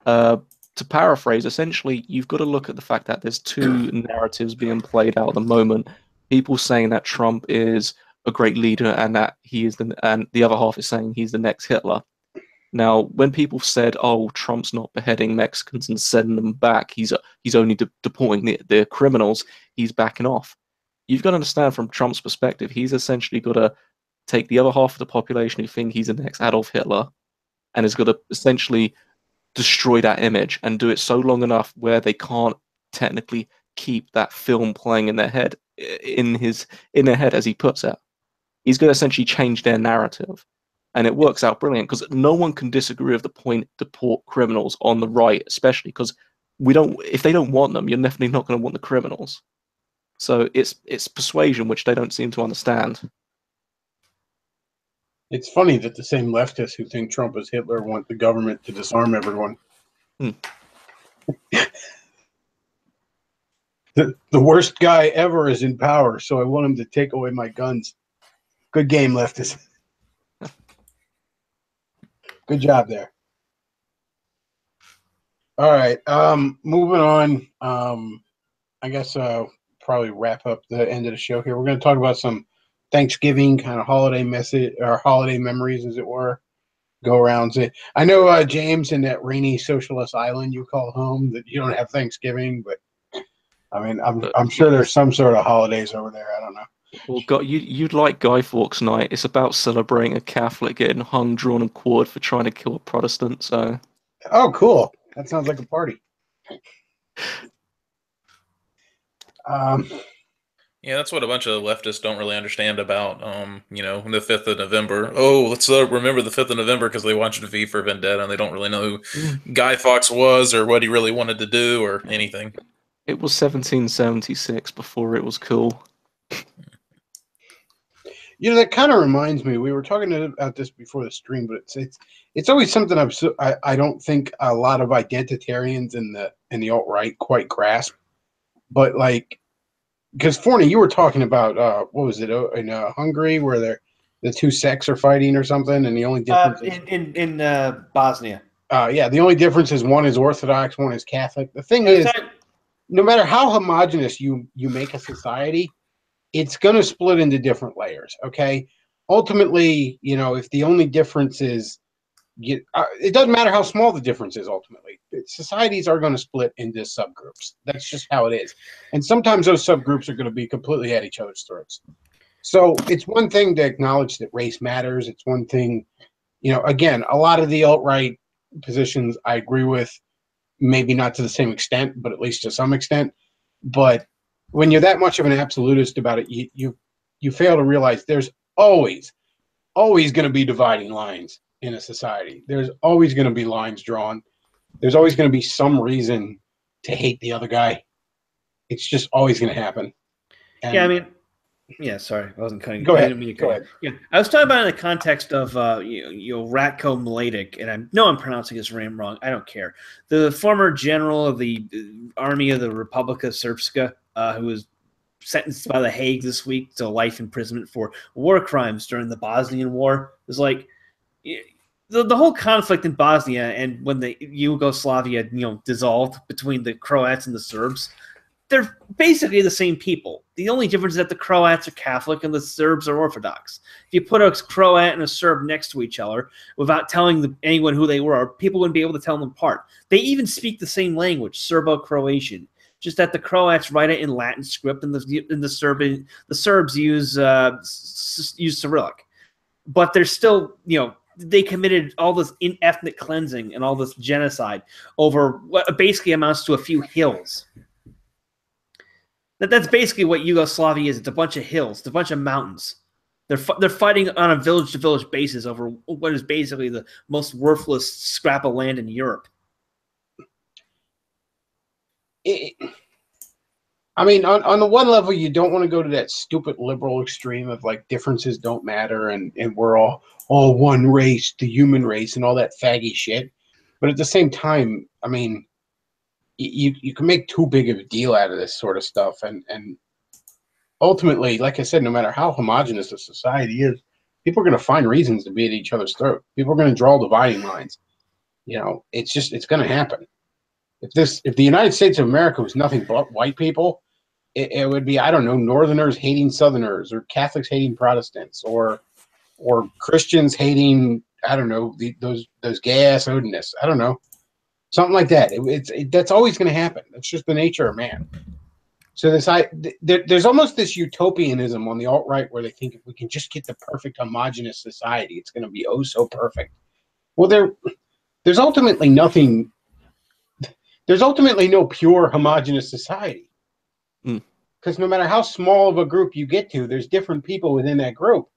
Speaker 4: To paraphrase, essentially, you've got to look at the fact that there's two narratives being played out at the moment. People saying that Trump is a great leader and that and the other half is saying he's the next Hitler. Now, when people said, "Oh, Trump's not beheading Mexicans and sending them back; he's only deporting the criminals," he's backing off. You've got to understand from Trump's perspective, he's essentially got to take the other half of the population who think he's the next Adolf Hitler, and has got to essentially destroy that image and do it so long enough where they can't technically keep that film playing in their head, as he puts it. He's going to essentially change their narrative. And it works out brilliant because no one can disagree with the point deport criminals on the right, especially because if they don't want them, you're definitely not going to want the criminals. So it's persuasion, which they don't seem to understand.
Speaker 1: It's funny that the same leftists who think Trump is Hitler want the government to disarm everyone. The worst guy ever is in power, so I want him to take away my guns. Good game, leftists. Good job there. All right. Moving on. I guess probably wrap up the end of the show here. We're going to talk about some Thanksgiving kind of holiday memories, as it were. Go around. I know James, in that rainy socialist island you call home, that you don't have Thanksgiving, but I mean, I'm sure there's some sort of holidays over there. I don't know.
Speaker 4: Well, you'd like Guy Fawkes Night. It's about celebrating a Catholic getting hung, drawn, and quartered for trying to kill a Protestant. So,
Speaker 1: oh, cool! That sounds like a party.
Speaker 3: Yeah, that's what a bunch of leftists don't really understand about, the 5th of November. Oh, let's remember the 5th of November because they watched V for Vendetta and they don't really know who Guy Fawkes was or what he really wanted to do or anything.
Speaker 4: It was 1776 before it was cool.
Speaker 1: That kind of reminds me. We were talking about this before the stream, but it's always something I don't think a lot of identitarians in the alt-right quite grasp. But like, because Forney, you were talking about what was it in Hungary where the two sects are fighting or something, and the only difference
Speaker 2: in Bosnia.
Speaker 1: Yeah, the only difference is one is Orthodox, one is Catholic. The thing is, no matter how homogenous you make a society, it's going to split into different layers. Okay, ultimately, if the only difference is it doesn't matter how small the difference is. Ultimately, societies are going to split into subgroups. That's just how it is, and sometimes those subgroups are going to be completely at each other's throats. So it's one thing to acknowledge that race matters. It's one thing, again, a lot of the alt-right positions I agree with, maybe not to the same extent, but at least to some extent. But when you're that much of an absolutist about it, you fail to realize there's always going to be dividing lines in a society. There's always going to be lines drawn. There's always going to be some reason to hate the other guy. It's just always going to happen. And
Speaker 2: yeah, I mean, yeah, sorry, I wasn't cutting.
Speaker 1: Go
Speaker 2: I
Speaker 1: ahead.
Speaker 2: didn't mean to
Speaker 1: Go
Speaker 2: cut
Speaker 1: ahead.
Speaker 2: you. Yeah, I was talking about it in the context of Ratko Mladic, and I know I'm pronouncing his name wrong. I don't care. The former general of the Army of the Republika Srpska, who was sentenced by the Hague this week to life imprisonment for war crimes during the Bosnian War. It was like the whole conflict in Bosnia and when the Yugoslavia dissolved between the Croats and the Serbs. They're basically the same people. The only difference is that the Croats are Catholic and the Serbs are Orthodox. If you put a Croat and a Serb next to each other without telling anyone who they were, people wouldn't be able to tell them apart. They even speak the same language, Serbo-Croatian, just that the Croats write it in Latin script and the Serbs use Cyrillic. But they're still, they committed all this ethnic cleansing and all this genocide over what basically amounts to a few hills. That's basically what Yugoslavia is. It's a bunch of hills. It's a bunch of mountains. They're fighting on a village-to-village basis over what is basically the most worthless scrap of land in Europe.
Speaker 1: I mean, on the one level, you don't want to go to that stupid liberal extreme of like differences don't matter and we're all one race, the human race, and all that faggy shit. But at the same time, I mean, you can make too big of a deal out of this sort of stuff, and ultimately, like I said, no matter how homogenous a society is, people are going to find reasons to be at each other's throat. People are going to draw dividing lines. It's going to happen. If the United States of America was nothing but white people, it would be, I don't know, Northerners hating Southerners, or Catholics hating Protestants, or Christians hating, I don't know, those gay ass Odinists. I don't know. Something like that. That's always going to happen. That's just the nature of man. So there's almost this utopianism on the alt-right where they think if we can just get the perfect homogenous society, it's going to be oh so perfect. Well, there's ultimately nothing. There's ultimately no pure homogenous society. Because no matter how small of a group you get to, there's different people within that group.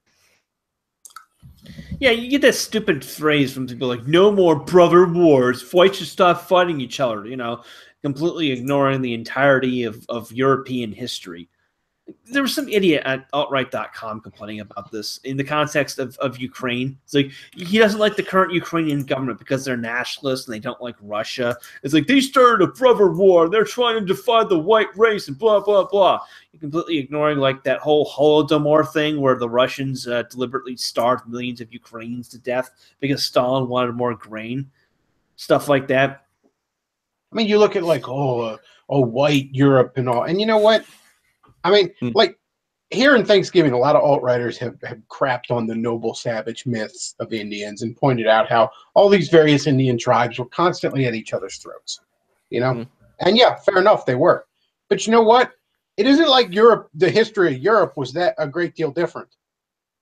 Speaker 2: Yeah, you get that stupid phrase from people like, no more brother wars. Whites should stop fighting each other, completely ignoring the entirety of European history. There was some idiot at alt-right.com complaining about this in the context of Ukraine. It's like, he doesn't like the current Ukrainian government because they're nationalists and they don't like Russia. It's like, they started a brother war. They're trying to defy the white race and blah, blah, blah. You're completely ignoring like that whole Holodomor thing where the Russians deliberately starved millions of Ukrainians to death because Stalin wanted more grain. Stuff like that.
Speaker 1: I mean, you look at like, white Europe and all. And you know what? I mean, like here in Thanksgiving, a lot of alt-righters have crapped on the noble savage myths of Indians and pointed out how all these various Indian tribes were constantly at each other's throats, And yeah, fair enough, they were. But you know what? It isn't like Europe, the history of Europe was that a great deal different.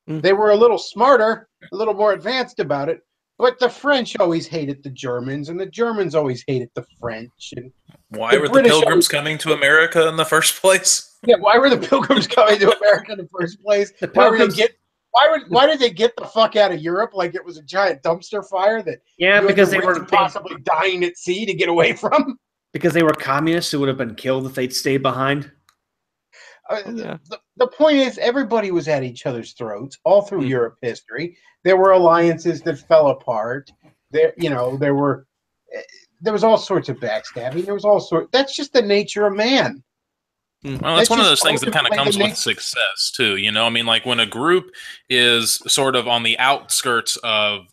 Speaker 1: They were a little smarter, a little more advanced about it, but the French always hated the Germans, and the Germans always hated the French. And
Speaker 3: why were the Pilgrims coming to America in the first place?
Speaker 1: Yeah, why were the Pilgrims coming to America in the first place? Why did they get the fuck out of Europe like it was a giant dumpster fire that
Speaker 2: because they were
Speaker 1: possibly dying at sea to get away from?
Speaker 2: Because they were communists who would have been killed if they'd stayed behind.
Speaker 1: The point is, everybody was at each other's throats all through Europe history. There were alliances that fell apart. There was all sorts of backstabbing. There was all sorts. That's just the nature of man.
Speaker 3: Well, that's one of
Speaker 1: just
Speaker 3: those things that kind of
Speaker 1: ultimately
Speaker 3: comes with success too. You know, I mean, like when a group is sort of on the outskirts of,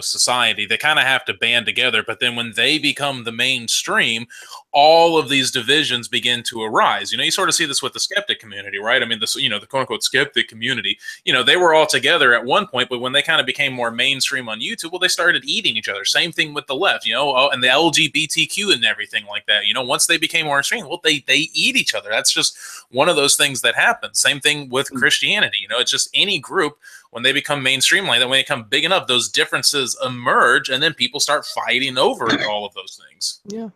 Speaker 3: society, they kind of have to band together. But then when they become the mainstream, all of these divisions begin to arise. You know, you sort of see this with the skeptic community, right? I mean, the quote unquote skeptic community, they were all together at one point, but when they kind of became more mainstream on YouTube, well, they started eating each other. Same thing with the left, and the LGBTQ and everything like that. Once they became more extreme, well, they eat each other. That's just one of those things that happens. Same thing with Christianity. It's just any group, when they become mainstream like that, when they become big enough, those differences emerge, and then people start fighting over all of those things.
Speaker 4: Yeah.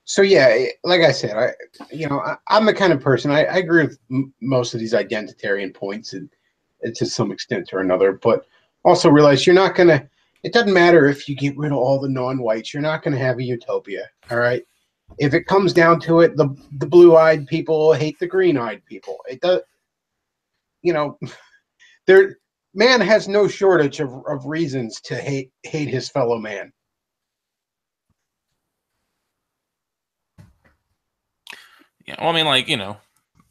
Speaker 1: So yeah, like I said, I'm the kind of person I agree with most of these identitarian points, and to some extent or another, but also realize you're not gonna. It doesn't matter if you get rid of all the non-whites. You're not gonna have a utopia. All right. If it comes down to it, the blue-eyed people hate the green-eyed people. It does. Man has no shortage of reasons to hate his fellow man.
Speaker 3: Yeah, well, I mean,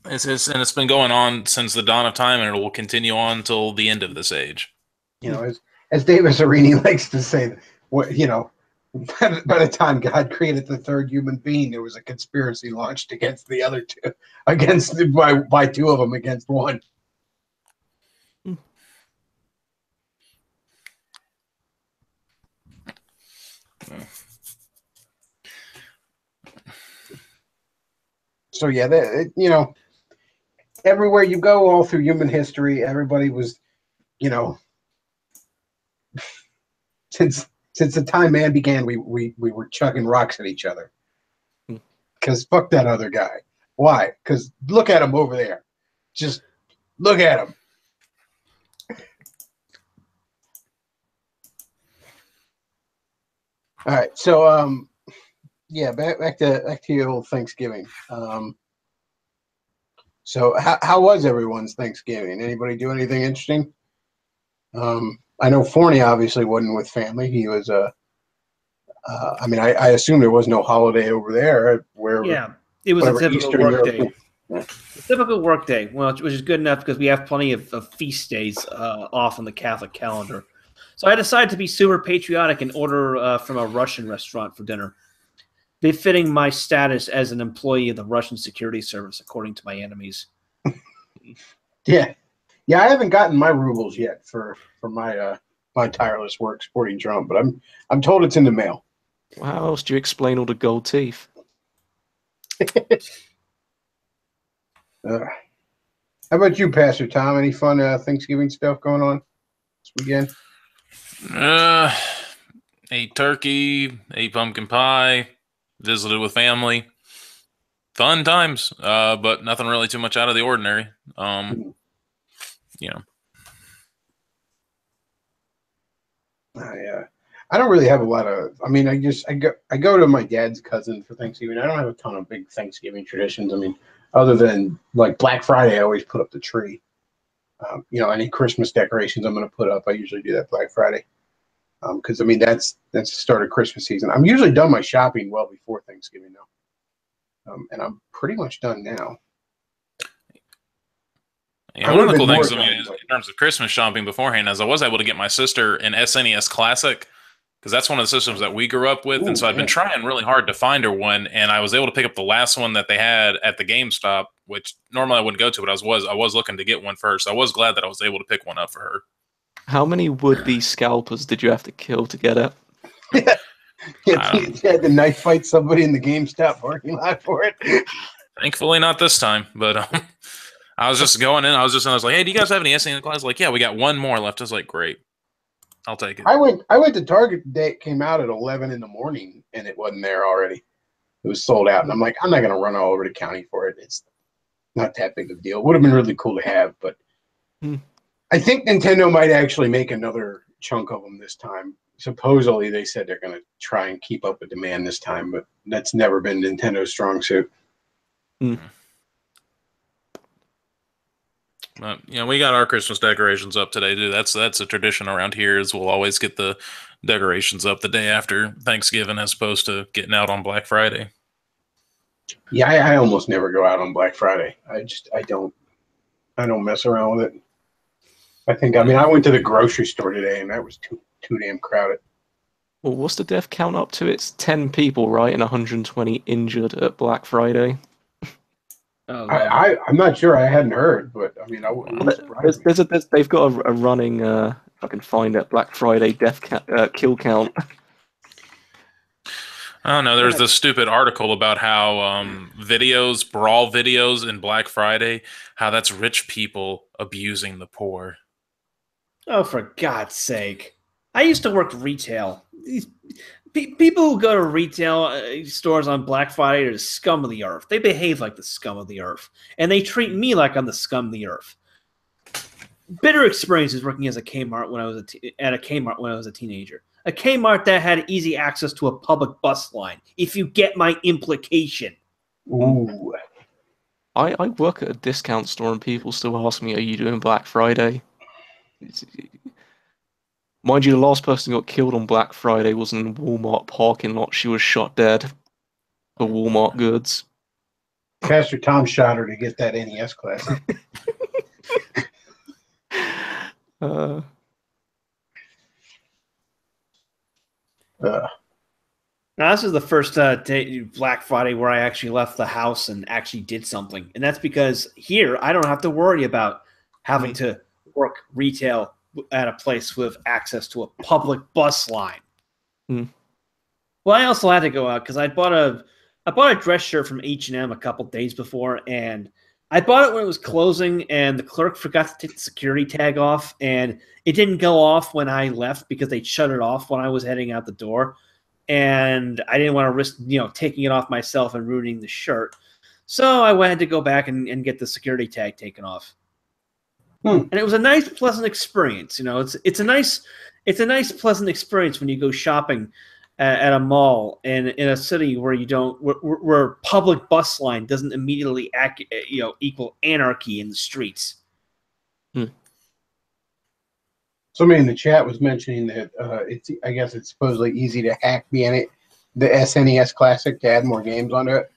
Speaker 3: it's been going on since the dawn of time, and it will continue on until the end of this age.
Speaker 1: As Davis Arini likes to say, by the time God created the third human being, there was a conspiracy launched against the other two, by two of them against one. So yeah, everywhere you go, all through human history, everybody was, since the time man began, we were chugging rocks at each other. Because fuck that other guy. Why? Because look at him over there. Just look at him. All right, so back to your old Thanksgiving. So how was everyone's Thanksgiving? Anybody do anything interesting? I know Forney obviously wasn't with family. He was I assume there was no holiday over there.
Speaker 2: It was a typical
Speaker 1: Eastern
Speaker 2: work
Speaker 1: Europe.
Speaker 2: day. A typical work day, which is good enough because we have plenty of feast days off on the Catholic calendar. So I decided to be super patriotic and order from a Russian restaurant for dinner, befitting my status as an employee of the Russian security service, according to my enemies.
Speaker 1: Yeah, I haven't gotten my rubles yet for my my tireless work sporting Trump, but I'm told it's in the mail.
Speaker 4: Well, how else do you explain all the gold teeth?
Speaker 1: How about you, Pastor Tom? Any fun Thanksgiving stuff going on this weekend?
Speaker 3: Ate turkey, ate pumpkin pie, visited with family. Fun times, but nothing really too much out of the ordinary.
Speaker 1: I don't really have a lot of. I mean, I go to my dad's cousin for Thanksgiving. I don't have a ton of big Thanksgiving traditions. I mean, other than like Black Friday, I always put up the tree. Any Christmas decorations I'm going to put up, I usually do that Black Friday. Because that's the start of Christmas season. I'm usually done my shopping well before Thanksgiving now, and I'm pretty much done now.
Speaker 3: Yeah, one of the cool things, in terms of Christmas shopping beforehand, is I was able to get my sister an SNES Classic, because that's one of the systems that we grew up with. And so I've been trying really hard to find her one, and I was able to pick up the last one that they had at the GameStop, which normally I wouldn't go to, but I was looking to get one first. I was glad that I was able to pick one up for her.
Speaker 4: How many would-be scalpers did you have to kill to get it?
Speaker 1: You had to knife fight somebody in the GameStop parking lot for it.
Speaker 3: Thankfully, not this time. But I was just going in. I was like, "Hey, do you guys have any SNES class?" Like, yeah, we got one more left. I was like, "Great, I'll take it."
Speaker 1: I went to Target the day it came out at 11 in the morning, and it wasn't there already. It was sold out, and I'm like, I'm not going to run all over the county for it. It's not that big of a deal. It would have been really cool to have, but I think Nintendo might actually make another chunk of them this time. Supposedly, they said they're going to try and keep up with demand this time, but that's never been Nintendo's strong suit.
Speaker 3: We got our Christmas decorations up today, too. That's a tradition around here, is we'll always get the decorations up the day after Thanksgiving as opposed to getting out on Black Friday.
Speaker 1: Yeah, I almost never go out on Black Friday. I don't mess around with it. I mean, I went to the grocery store today, and that was too damn crowded.
Speaker 4: Well, what's the death count up to? It's 10 people, right, and 120 injured at Black Friday.
Speaker 2: Oh,
Speaker 1: I'm not sure. I hadn't heard, but I mean, it wouldn't surprise me.
Speaker 4: They've got a running, if I can find it, Black Friday kill count.
Speaker 3: I don't know. There's this stupid article about how brawl videos in Black Friday, how that's rich people abusing the poor.
Speaker 2: Oh, for God's sake. I used to work retail. These people who go to retail stores on Black Friday are the scum of the earth. They behave like the scum of the earth. And they treat me like I'm the scum of the earth. Bitter experiences working as a Kmart when I was at a Kmart when I was a teenager. A Kmart that had easy access to a public bus line, if you get my implication.
Speaker 1: Ooh.
Speaker 4: I work at a discount store and people still ask me, are you doing Black Friday? Mind you, the last person who got killed on Black Friday was in a Walmart parking lot. She was shot dead for Walmart goods.
Speaker 1: Pastor Tom shot her to get that NES classic.
Speaker 2: Now, this is the first day, Black Friday, where I actually left the house and actually did something. And that's because here, I don't have to worry about having to work retail at a place with access to a public bus line. Well, I also had to go out because I bought a dress shirt from H&M a couple days before, and I bought it when it was closing, and the clerk forgot to take the security tag off, and it didn't go off when I left because they shut it off when I was heading out the door. And I didn't want to risk, taking it off myself and ruining the shirt. So I had to go back and get the security tag taken off. And it was a nice, pleasant experience. It's a nice, pleasant experience when you go shopping at a mall in a city where where public bus line doesn't immediately equal anarchy in the streets.
Speaker 1: Somebody in the chat was mentioning that I guess it's supposedly easy to hack the SNES Classic to add more games onto it.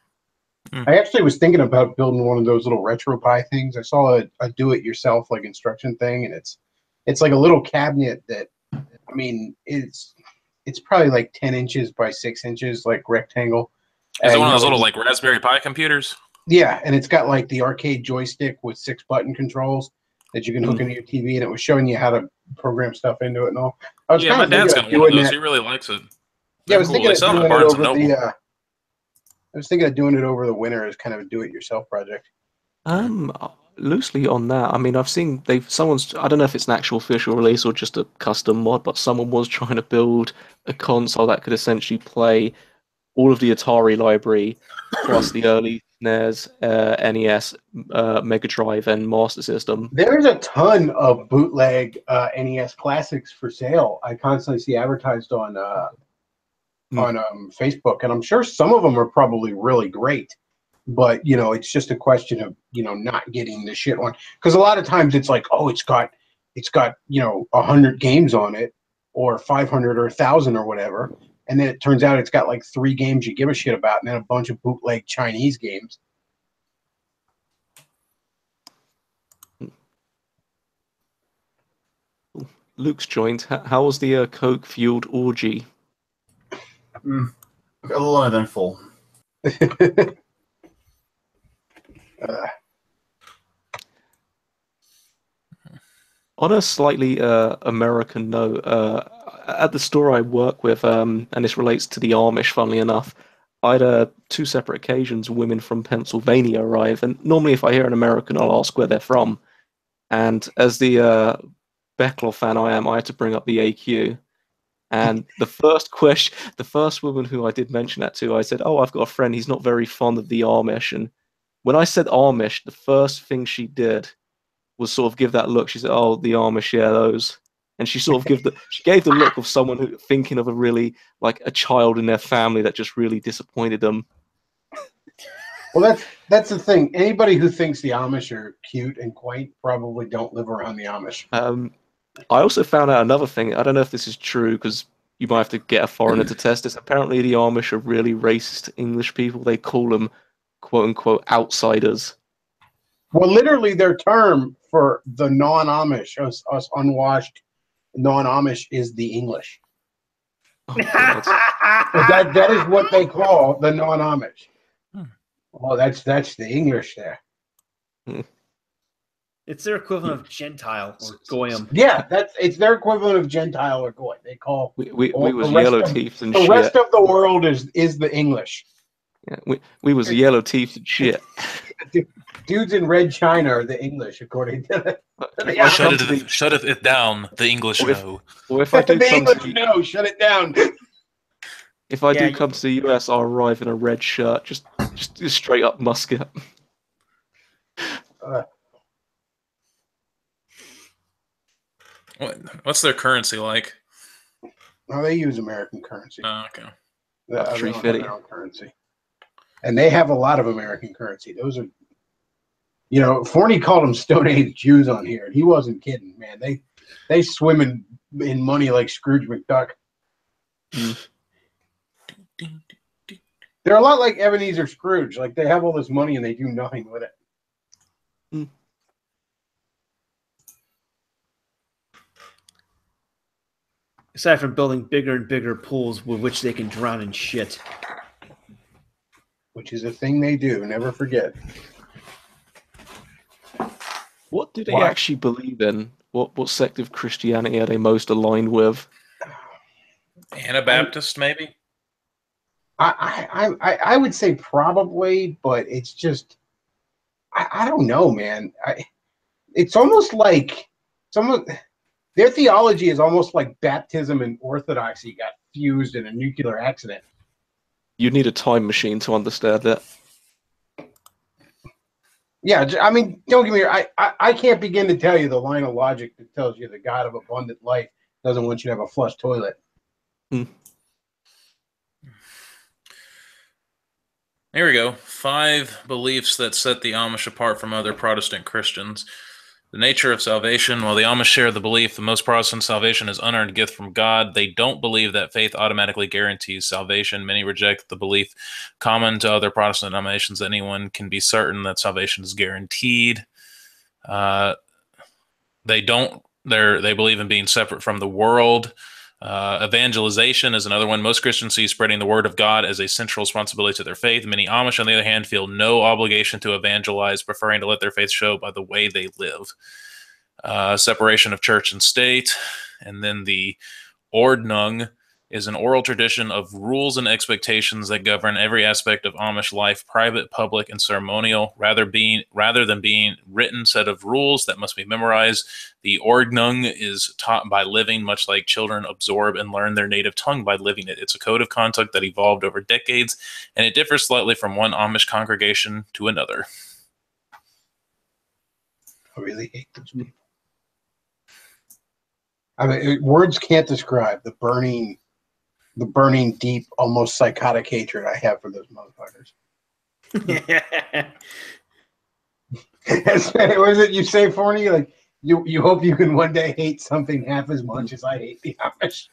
Speaker 1: I actually was thinking about building one of those little RetroPie things. I saw a do-it-yourself like instruction thing, and it's like a little cabinet that, I mean, it's probably like 10 inches by 6 inches, like rectangle.
Speaker 3: Is it one of those little like Raspberry Pi computers?
Speaker 1: Yeah, and it's got like the arcade joystick with 6 button controls that you can hook into your TV, and it was showing you how to program stuff into it and all.
Speaker 3: My dad's got one of those. He really likes it.
Speaker 1: Yeah, I was thinking of doing it over the. I was thinking of doing it over the winter as kind of a do-it-yourself project.
Speaker 4: Loosely on that, I mean, I've seen someone's. I don't know if it's an actual official release or just a custom mod, but someone was trying to build a console that could essentially play all of the Atari library plus the early SNES, NES, Mega Drive, and Master System.
Speaker 1: There's a ton of bootleg NES classics for sale. I constantly see advertised on Facebook, and I'm sure some of them are probably really great. But it's just a question of not getting the shit one, because a lot of times it's like, oh, it's got 100 games on it, or 500 or 1,000 or whatever. And then it turns out it's got like 3 games you give a shit about, and then a bunch of bootleg Chinese games.
Speaker 4: Luke's joined. How was the coke-fueled orgy?
Speaker 5: A little uneventful.
Speaker 4: On a slightly American note, at the store I work with, and this relates to the Amish, funnily enough, I had 2 separate occasions women from Pennsylvania arrive, and normally if I hear an American, I'll ask where they're from. And as the Bechtloff fan I am, I had to bring up the AQ. And the first woman who I did mention that to, I said, "Oh, I've got a friend, he's not very fond of the Amish." And when I said Amish, the first thing she did was sort of give that look. She said, "Oh, the Amish, yeah, those." And she sort of gave the look of someone who thinking of a really, like, a child in their family that just really disappointed them.
Speaker 1: Well, that's the thing. Anybody who thinks the Amish are cute and quaint probably don't live around the Amish.
Speaker 4: I also found out another thing. I don't know if this is true, because you might have to get a foreigner to test this. Apparently, the Amish are really racist English people. They call them quote-unquote outsiders.
Speaker 1: Well, literally, their term for the non-Amish, us unwashed non-Amish, is the English.
Speaker 4: Oh, God.
Speaker 1: That is what they call the non-Amish. Oh, that's the English there.
Speaker 2: It's their equivalent of Gentile or Goyim.
Speaker 1: Yeah, it's their equivalent of Gentile or Goy. They call
Speaker 4: We
Speaker 1: all
Speaker 4: was
Speaker 1: the rest
Speaker 4: yellow
Speaker 1: of-
Speaker 4: teeth and
Speaker 1: the
Speaker 4: shit.
Speaker 1: rest of the world is the English.
Speaker 4: Yeah, we was yellow teeth and shit.
Speaker 1: Dudes in red China are the English, according to the
Speaker 4: I
Speaker 3: Shut
Speaker 4: come to the-
Speaker 3: shut it down. The English
Speaker 4: Or if-
Speaker 3: know.
Speaker 4: Or if I do
Speaker 1: the
Speaker 4: come to
Speaker 1: English. No, shut it down.
Speaker 4: if I
Speaker 2: Yeah,
Speaker 4: do come to the US, I'll arrive in a red shirt, just straight up musket.
Speaker 3: What's their currency like?
Speaker 1: No, they use American currency.
Speaker 3: Oh, okay.
Speaker 1: They don't have
Speaker 4: 350.
Speaker 1: their own currency, and they have a lot of American currency. Those are, Forney called them Stone Age Jews on here, and he wasn't kidding, man. They swim in money like Scrooge McDuck. They're a lot like Ebenezer Scrooge. Like, they have all this money and they do nothing with it.
Speaker 2: Aside from building bigger and bigger pools with which they can drown in shit.
Speaker 1: Which is a thing they do. Never forget.
Speaker 4: What do they
Speaker 1: Why?
Speaker 4: actually believe in? What sect of Christianity are they most aligned with?
Speaker 3: Anabaptist, maybe?
Speaker 1: I would say probably, but it's just I don't know, man. It's almost like their theology is almost like baptism and orthodoxy got fused in a nuclear accident.
Speaker 4: You need a time machine to understand that.
Speaker 1: Yeah, I mean, don't get me wrong. I can't begin to tell you the line of logic that tells you the God of abundant life doesn't want you to have a flush toilet.
Speaker 3: Here we go. 5 beliefs that set the Amish apart from other Protestant Christians. The nature of salvation. While the Amish share the belief that most Protestant salvation is unearned gift from God, they don't believe that faith automatically guarantees salvation. Many reject the belief common to other Protestant denominations that anyone can be certain that salvation is guaranteed. They believe in being separate from the world. Evangelization is another one. Most Christians see spreading the word of God as a central responsibility to their faith. Many Amish, on the other hand, feel no obligation to evangelize, preferring to let their faith show by the way they live. Separation of church and state. And then the Ordnung is an oral tradition of rules and expectations that govern every aspect of Amish life, private, public, and ceremonial, rather than being written set of rules that must be memorized. The Ordnung is taught by living, much like children absorb and learn their native tongue by living it. It's a code of conduct that evolved over decades, and it differs slightly from one Amish congregation to another.
Speaker 1: I really hate those people. I mean, words can't describe the burning, deep, almost psychotic hatred I have for those motherfuckers. What is it you say, Forney? Like, you hope you can one day hate something half as much as I hate the Amish.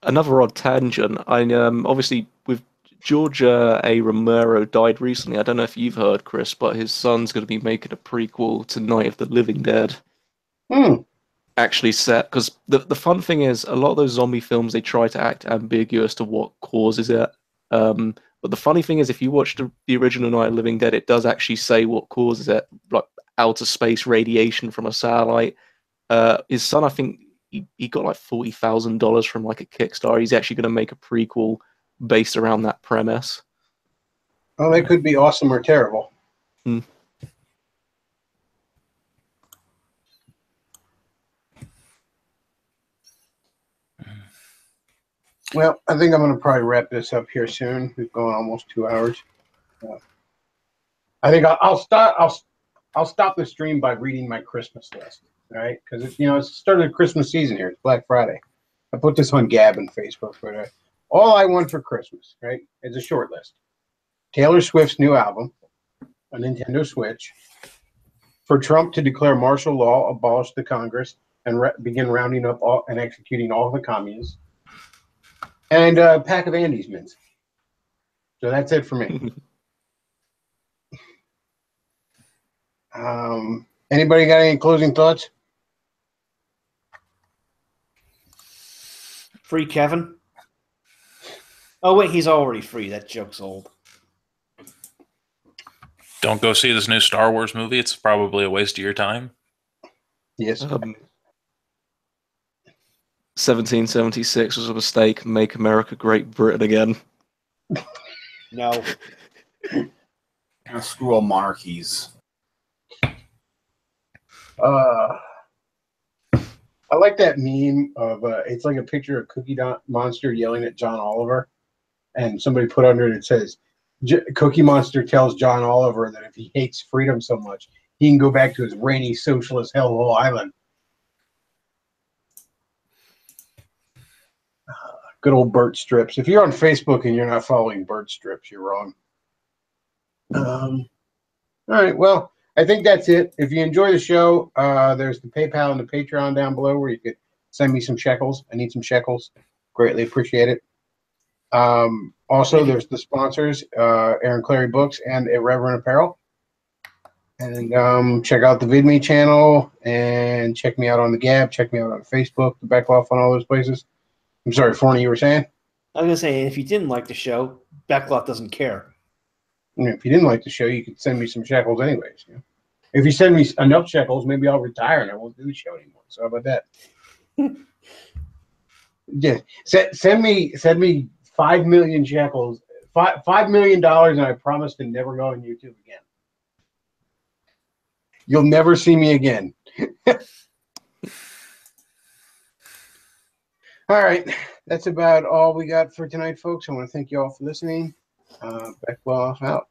Speaker 4: Another odd tangent. Obviously with Georgia A. Romero died recently. I don't know if you've heard, Chris, but his son's going to be making a prequel to Night of the Living Dead. Actually set, because the fun thing is, a lot of those zombie films, they try to act ambiguous to what causes it. But the funny thing is, if you watch the original Night of the Living Dead, it does actually say what causes it, like outer space radiation from a satellite. His son, I think, he got like $40,000 from like a Kickstarter. He's actually going to make a prequel based around that premise.
Speaker 1: Oh, that could be awesome or terrible. Well, I think I'm going to probably wrap this up here soon. We've gone almost 2 hours. I think I'll stop the stream by reading my Christmas list. All right, because it's the start of the Christmas season here. It's Black Friday. I put this on Gab and Facebook. But all I want for Christmas, right, is a short list. Taylor Swift's new album, a Nintendo Switch, for Trump to declare martial law, abolish the Congress, and begin rounding up and executing all the communists, and a pack of Andes mints. So that's it for me. Anybody got any closing thoughts?
Speaker 2: Free Kevin? Oh, wait, he's already free. That joke's old.
Speaker 3: Don't go see this new Star Wars movie. It's probably a waste of your time.
Speaker 1: Yes.
Speaker 4: 1776 was a mistake. Make America Great Britain again.
Speaker 2: No.
Speaker 5: Screw all monarchies.
Speaker 1: I like that meme of it's like a picture of Cookie Monster yelling at John Oliver, and somebody put under it says, Cookie Monster tells John Oliver that if he hates freedom so much, he can go back to his rainy socialist hellhole island. Good old Bert Strips. If you're on Facebook and you're not following Bert Strips, you're wrong. All right, well, I think that's it. If you enjoy the show, there's the PayPal and the Patreon down below where you could send me some shekels. I need some shekels. Greatly appreciate it. Also, there's the sponsors, Aaron Clary Books and Irreverent Apparel. And check out the VidMe channel and check me out on the Gab. Check me out on Facebook, the Bechtloff, on all those places. I'm sorry, Forney, you were saying?
Speaker 2: I was going to say, if you didn't like the show, Bechtloff doesn't care.
Speaker 1: If you didn't like the show, you could send me some shekels anyways. You know? If you send me enough shekels, maybe I'll retire and I won't do the show anymore. So how about that? Yeah, send me 5 million shekels, $5 million, and I promise to never go on YouTube again. You'll never see me again. All right, that's about all we got for tonight, folks. I want to thank you all for listening. Bechtloff out.